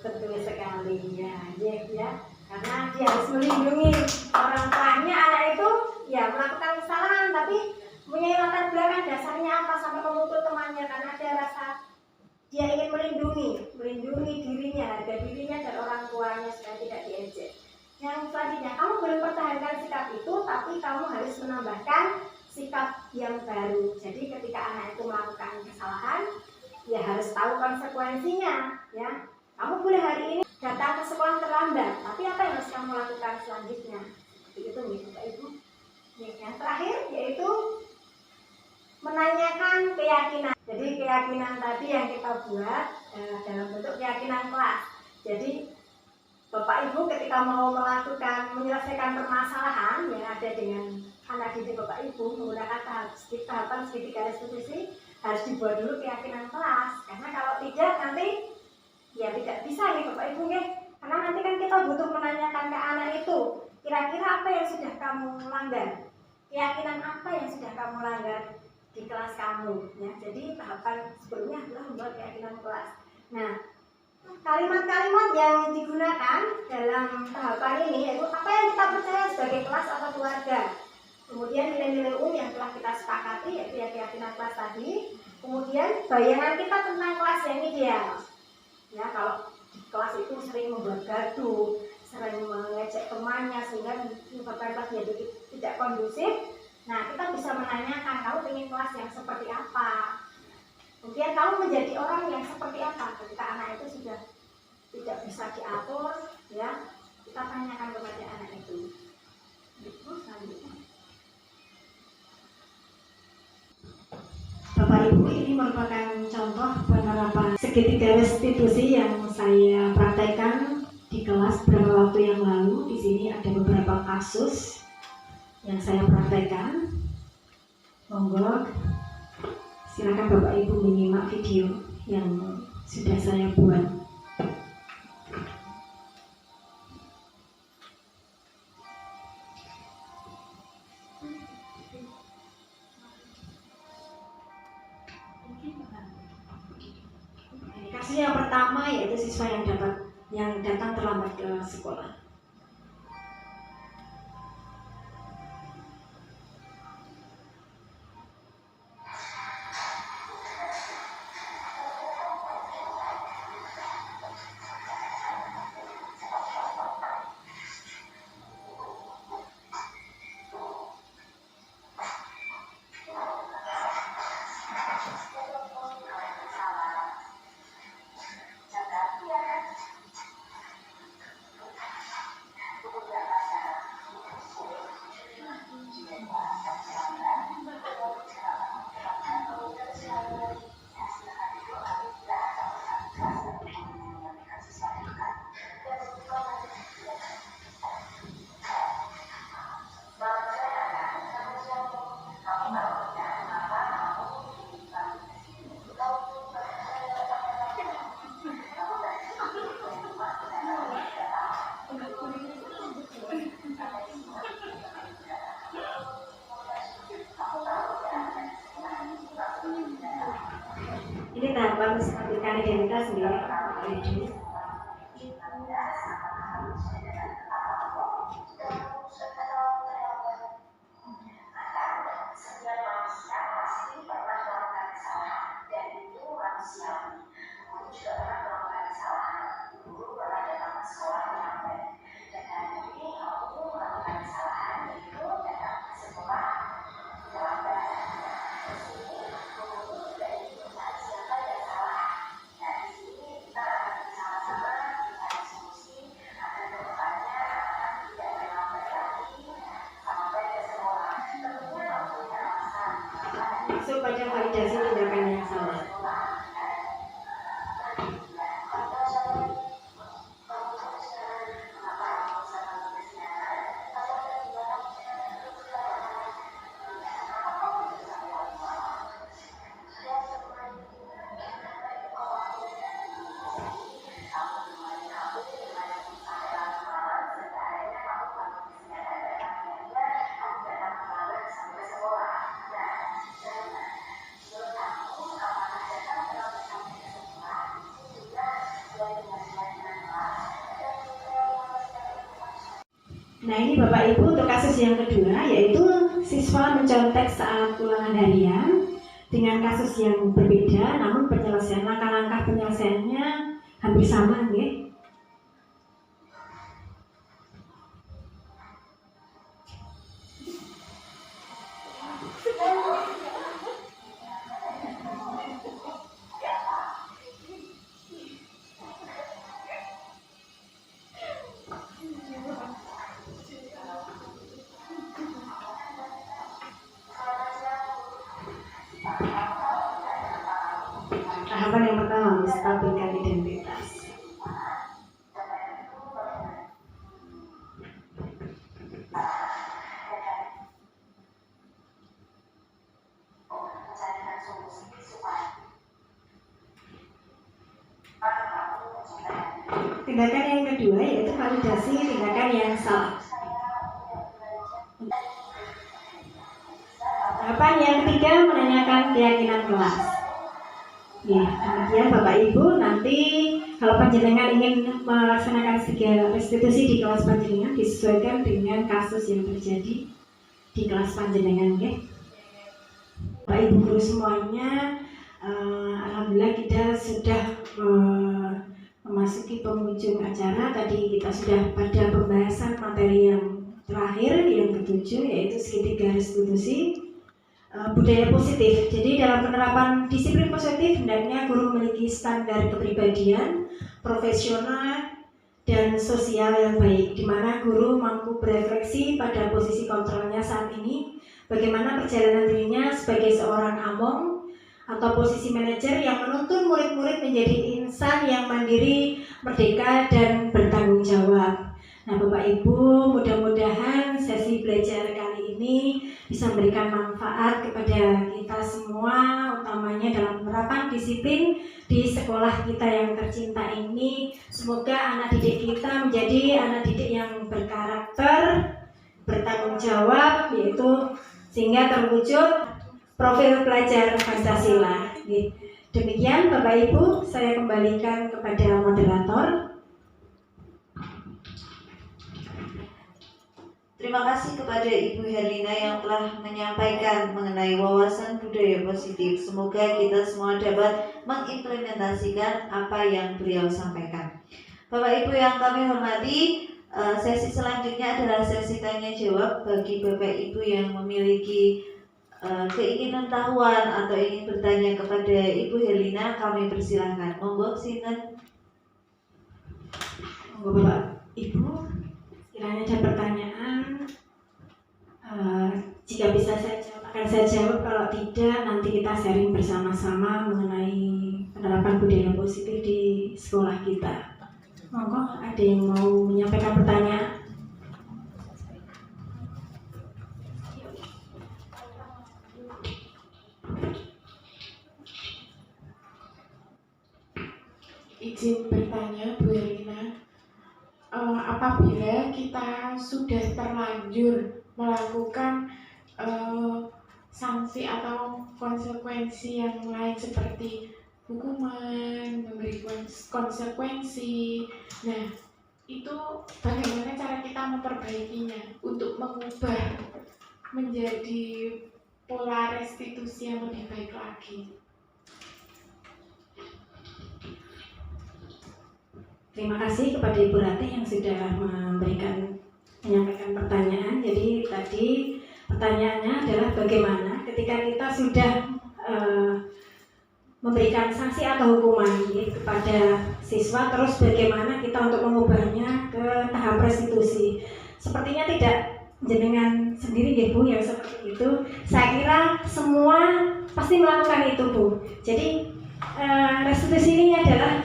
Betul sekali ya, karena dia harus melindungi orang tuanya. Anak itu ya melakukan kesalahan, tapi punya latar belakang dasarnya apa sampai memukul temannya, karena ada rasa dia ingin melindungi dirinya, harga dirinya dan orang tuanya supaya tidak diejek. Yang selanjutnya, kamu boleh pertahankan sikap itu, tapi kamu harus menambahkan sikap yang baru. Jadi ketika anak itu melakukan kesalahan, ya harus tahu konsekuensinya. Ya, kamu boleh hari ini datang ke sekolah terlambat, tapi apa yang harus kamu lakukan selanjutnya? Itu nih, Bapak Ibu. Yang terakhir yaitu menanyakan keyakinan. Jadi keyakinan tadi yang kita buat dalam bentuk keyakinan kelas. Jadi Bapak Ibu ketika mau menyelesaikan permasalahan yang ada dengan anak didik Bapak Ibu menggunakan tahapan segitiga restitusi, harus dibuat dulu keyakinan kelas. Karena kalau tidak nanti ya tidak bisa nih Bapak Ibu ya. Karena nanti kan kita butuh menanyakan ke anak itu, kira-kira apa yang sudah kamu langgar? Keyakinan apa yang sudah kamu langgar di kelas kamu ya. Jadi tahapan sebelumnya adalah membuat keyakinan kelas. Nah, kalimat-kalimat yang digunakan dalam tahapan ini yaitu apa yang kita percaya sebagai kelas atau keluarga. Kemudian nilai-nilai umum yang telah kita sepakati yaitu ya keyakinan kelas tadi. Kemudian bayangan kita tentang kelas yang ideal. Ya, kalau di kelas itu sering membuat gaduh, sering mengejek temannya sehingga menyebabkan kelas jadi tidak kondusif. Nah, kita bisa menanyakan, kamu ingin kelas yang seperti apa? Kemudian kamu menjadi orang yang seperti apa ketika anak itu sudah tidak bisa diatur, ya? Kita tanyakan kepada anak itu. Bapak Ibu, ini merupakan contoh penerapan segitiga restitusi yang saya praktekkan di kelas beberapa waktu yang lalu. Di sini ada beberapa kasus yang saya praktekkan. Monggo silakan Bapak Ibu menyimak video yang sudah saya buat. Kasus yang pertama yaitu siswa yang datang terlambat ke sekolah. Ini tahapan menstabilkan identitas sendiri. kepada validasi tindakan yang salah. Nah, ini Bapak Ibu untuk kasus yang kedua, yaitu siswa mencontek saat ulangan harian dengan kasus yang berbeda, namun penyelesaian langkah-langkah penyelesaiannya hampir sama, nggih. Tahapan yang pertama, menstabilkan identitas. Tindakan yang kedua yaitu validasi tindakan yang salah. Tahapan yang ketiga, menanyakan keyakinan kelas. Ya, demikian Bapak Ibu, nanti kalau panjenengan ingin melaksanakan restitusi di kelas panjenengan disesuaikan dengan kasus yang terjadi di kelas panjenengan, ya. Bapak Ibu guru semuanya, alhamdulillah kita sudah memasuki penghujung acara. Tadi kita sudah pada pembahasan materi yang terakhir, yang ketujuh, yaitu segitiga restitusi. Budaya positif. Jadi dalam penerapan disiplin positif hendaknya guru memiliki standar kepribadian, profesional dan sosial yang baik, di mana guru mampu berefleksi pada posisi kontrolnya saat ini, bagaimana perjalanan dirinya sebagai seorang among atau posisi manajer yang menuntun murid-murid menjadi insan yang mandiri, merdeka dan bertanggung jawab. Nah, Bapak Ibu, mudah-mudahan sesi belajar kali ini bisa memberikan manfaat kepada kita semua, utamanya dalam penerapan disiplin di sekolah kita yang tercinta ini. Semoga anak didik kita menjadi anak didik yang berkarakter, bertanggung jawab, yaitu sehingga terwujud profil pelajar Pancasila. Demikian Bapak Ibu, saya kembalikan kepada moderator. Terima kasih kepada Ibu Herlina yang telah menyampaikan mengenai wawasan budaya positif. Semoga kita semua dapat mengimplementasikan apa yang beliau sampaikan. Bapak Ibu yang kami hormati, sesi selanjutnya adalah sesi tanya jawab bagi Bapak Ibu yang memiliki keinginan tahuan atau ingin bertanya kepada Ibu Herlina, kami persilahkan. Monggo sinten. Monggo Bapak Ibu, kiranya ada pertanyaan, jika bisa saya jawab, akan saya jawab. Kalau tidak, nanti kita sharing bersama-sama mengenai penerapan budaya positif di sekolah kita. Monggo, ada yang mau menyampaikan pertanyaan? Izin bertanya, Bu Herlina, apabila kita sudah terlanjur melakukan sanksi atau konsekuensi yang lain seperti hukuman, memberi konsekuensi, nah itu bagaimana cara kita memperbaikinya untuk mengubah menjadi pola restitusi yang lebih baik lagi? Terima kasih kepada Ibu Ratih yang sudah menyampaikan pertanyaan. Jadi tadi pertanyaannya adalah bagaimana ketika kita sudah memberikan sanksi atau hukuman kepada siswa, terus bagaimana kita untuk mengubahnya ke tahap restitusi. Sepertinya tidak jenengan sendiri ya Bu yang seperti itu. Saya kira semua pasti melakukan itu Bu. Jadi restitusi ini adalah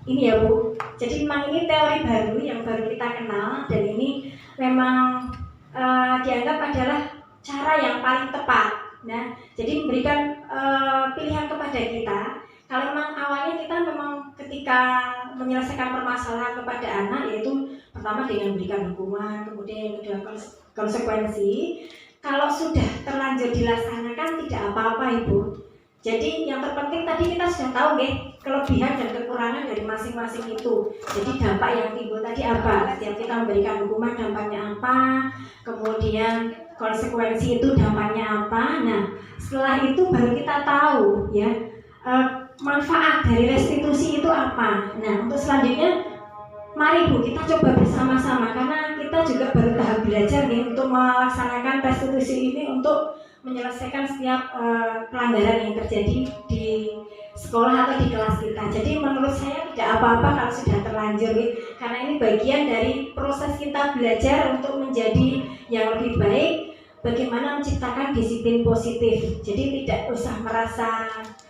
ini ya Bu. Jadi memang ini teori baru yang baru kita kenal, dan ini memang dianggap adalah cara yang paling tepat. Nah, jadi memberikan pilihan kepada kita. Kalau memang awalnya kita memang ketika menyelesaikan permasalahan kepada anak, yaitu pertama dengan memberikan hukuman, kemudian yang kedua konsekuensi. Kalau sudah terlanjur dilaksanakan tidak apa-apa Ibu. Jadi yang terpenting tadi kita sudah tahu kelebihan dan kekurangan dari masing-masing itu. Jadi dampak yang timbul tadi apa? Setiap kita memberikan hukuman dampaknya apa? Kemudian konsekuensi itu dampaknya apa? Nah, setelah itu baru kita tahu ya manfaat dari restitusi itu apa. Nah, untuk selanjutnya mari Bu kita coba bersama-sama, karena kita juga baru tahap belajar nih untuk melaksanakan restitusi ini untuk menyelesaikan setiap pelanggaran yang terjadi di sekolah atau di kelas kita. Jadi menurut saya tidak apa-apa kalau sudah terlanjur karena ini bagian dari proses kita belajar untuk menjadi yang lebih baik, bagaimana menciptakan disiplin positif. Jadi tidak usah merasa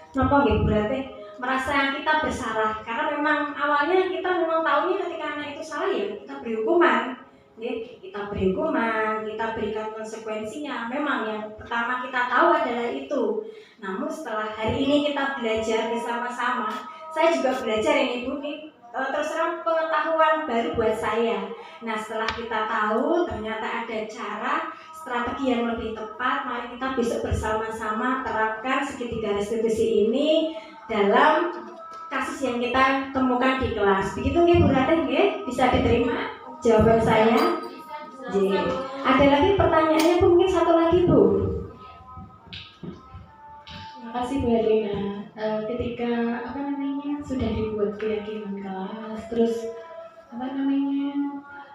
berarti merasa kita bersalah, karena memang awalnya kita memang tahunya ketika anak itu salah ya kita beri hukuman, kita berikan konsekuensinya. Memang yang pertama kita tahu adalah itu. Namun setelah hari ini kita belajar bersama-sama, saya juga belajar ini Bu, terus terang pengetahuan baru buat saya. Nah, setelah kita tahu ternyata ada cara strategi yang lebih tepat, mari kita besok bersama-sama terapkan segitiga restitusi ini dalam kasus yang kita temukan di kelas. Begitu Bu Ratih, bisa diterima jawaban saya? Ada lagi pertanyaannya Bu? Mungkin satu lagi Bu. Terima kasih Bu Erlina. Ketika sudah dibuat keyakinan kelas, terus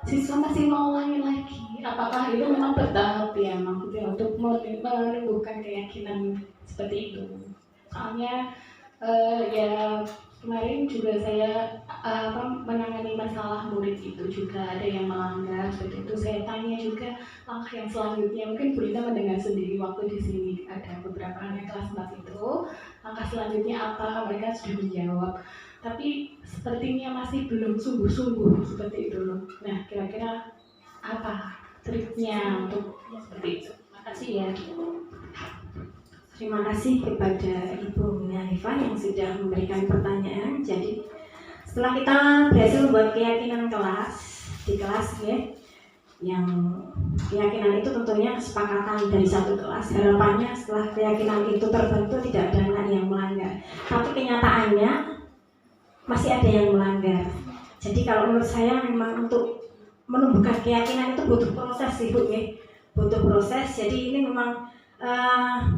siswa masih mau ulangi lagi, apakah itu memang bertahap ya maksudnya untuk menumbuhkan keyakinan seperti itu? Soalnya ya kemarin juga saya menangani masalah murid itu juga ada yang melanggar seperti itu. Saya tanya juga langkah yang selanjutnya, mungkin Bu Rita mendengar sendiri waktu di sini ada beberapa anak kelas 4 itu, langkah selanjutnya apa, mereka sudah menjawab, tapi sepertinya masih belum sungguh-sungguh seperti itu loh. Nah, kira-kira apa triknya untuk seperti itu? Makasih ya. Terima kasih kepada Ibu Hanifah yang sudah memberikan pertanyaan. Jadi setelah kita berhasil membuat keyakinan kelas di kelas yang keyakinan itu tentunya kesepakatan dari satu kelas. Harapannya setelah keyakinan itu terbentuk tidak ada anak yang melanggar. Tapi kenyataannya masih ada yang melanggar. Jadi kalau menurut saya memang untuk menumbuhkan keyakinan itu butuh proses Ibu butuh proses. Jadi ini memang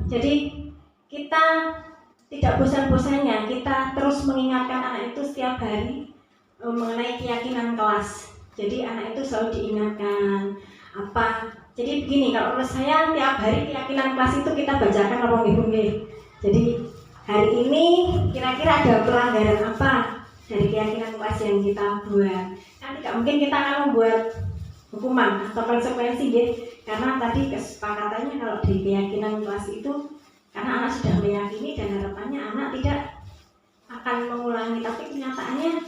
jadi kita tidak bosan-bosannya kita terus mengingatkan anak itu setiap hari mengenai keyakinan kelas. Jadi anak itu selalu diingatkan apa. Jadi begini, kalau menurut saya tiap hari keyakinan kelas itu kita bacakan apa Ibu. Jadi hari ini kira-kira ada pelanggaran apa dari keyakinan kelas yang kita buat. Kan tidak mungkin kita akan membuat hukuman atau konsekuensi karena tadi kesepakatannya kalau di keyakinan kelas itu karena anak sudah meyakini dan harapannya anak tidak akan mengulangi, tapi kenyataannya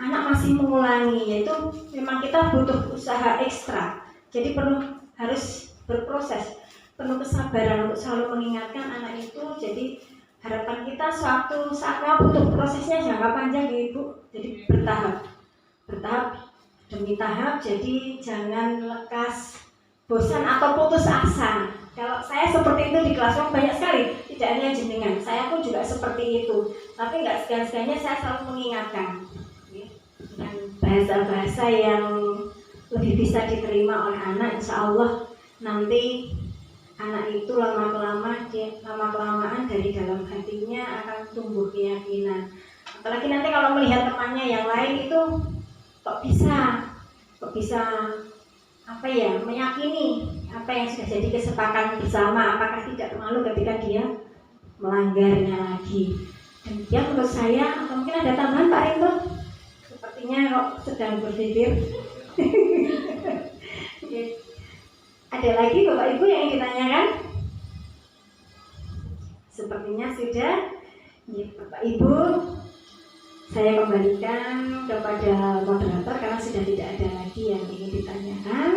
anak masih mengulangi. Yaitu memang kita butuh usaha ekstra, jadi harus berproses, penuh kesabaran untuk selalu mengingatkan anak itu. Jadi harapan kita suatu saat butuh prosesnya jangka panjang Ibu, jadi bertahap demi tahap. Jadi jangan lekas bosan atau putus asa. Kalau saya seperti itu di kelas banyak sekali, tidak hanya jenengan, saya pun juga seperti itu. Tapi nggak segan-segannya saya selalu mengingatkan dengan bahasa-bahasa yang lebih bisa diterima oleh anak. Insya Allah nanti anak itu lama-kelamaan dari dalam hatinya akan tumbuh keyakinan. Apalagi nanti kalau melihat temannya yang lain itu kok bisa meyakini apa yang sudah jadi kesepakatan bersama, apakah tidak malu ketika dia melanggarnya lagi. Demikian menurut saya. Atau mungkin ada tambahan Pak Rinto? Sepertinya kok sedang berpikir. Ada lagi Bapak Ibu yang ditanyakan? Sepertinya sudah. Ya, Bapak Ibu, saya kembalikan kepada moderator karena sudah tidak ada lagi yang ingin ditanyakan.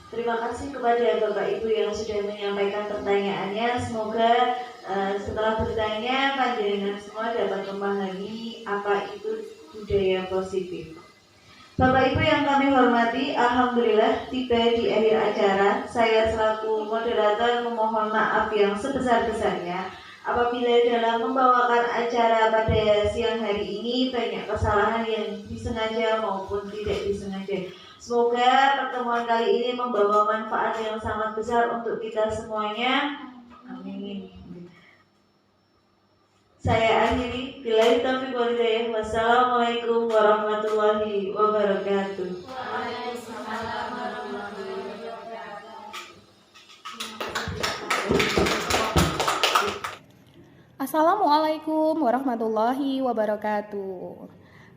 Terima kasih kepada Bapak Ibu yang sudah menyampaikan pertanyaannya. Semoga setelah bertanya panjenengan semua dapat memahami apa itu budaya positif. Bapak Ibu yang kami hormati, alhamdulillah tiba di akhir acara. Saya selaku moderator memohon maaf yang sebesar-besarnya apabila dalam membawakan acara pada siang hari ini banyak kesalahan yang disengaja maupun tidak disengaja. Semoga pertemuan kali ini membawa manfaat yang sangat besar untuk kita semuanya. Amin. Saya akhiri. Billahi taufiq wal hidayah. Wassalamualaikum warahmatullahi wabarakatuh. Assalamualaikum warahmatullahi wabarakatuh.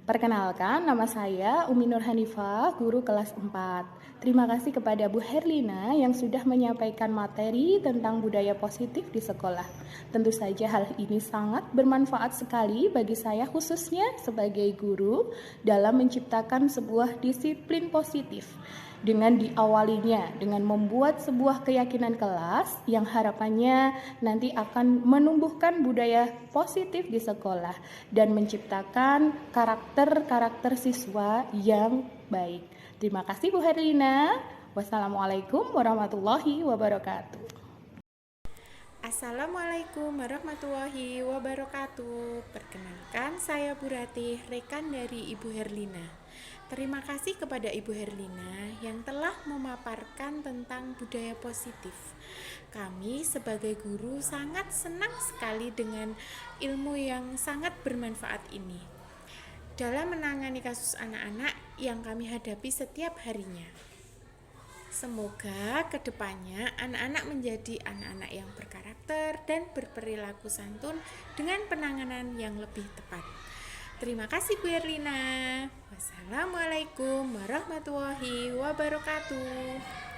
Perkenalkan, nama saya Umi Nur Hanifah, guru kelas 4. Terima kasih kepada Bu Herlina yang sudah menyampaikan materi tentang budaya positif di sekolah. Tentu saja hal ini sangat bermanfaat sekali bagi saya khususnya sebagai guru dalam menciptakan sebuah disiplin positif. Dengan diawalinya dengan membuat sebuah keyakinan kelas yang harapannya nanti akan menumbuhkan budaya positif di sekolah dan menciptakan karakter siswa yang baik. Terima kasih Bu Herlina. Wassalamualaikum warahmatullahi wabarakatuh. Assalamualaikum warahmatullahi wabarakatuh. Perkenalkan, saya Bu Ratih, rekan dari Ibu Herlina. Terima kasih kepada Ibu Herlina yang telah memaparkan tentang budaya positif. Kami sebagai guru sangat senang sekali dengan ilmu yang sangat bermanfaat ini dalam menangani kasus anak-anak yang kami hadapi setiap harinya. Semoga kedepannya anak-anak menjadi anak-anak yang berkarakter dan berperilaku santun dengan penanganan yang lebih tepat. Terima kasih Bu Herlina. Wassalamualaikum warahmatullahi wabarakatuh.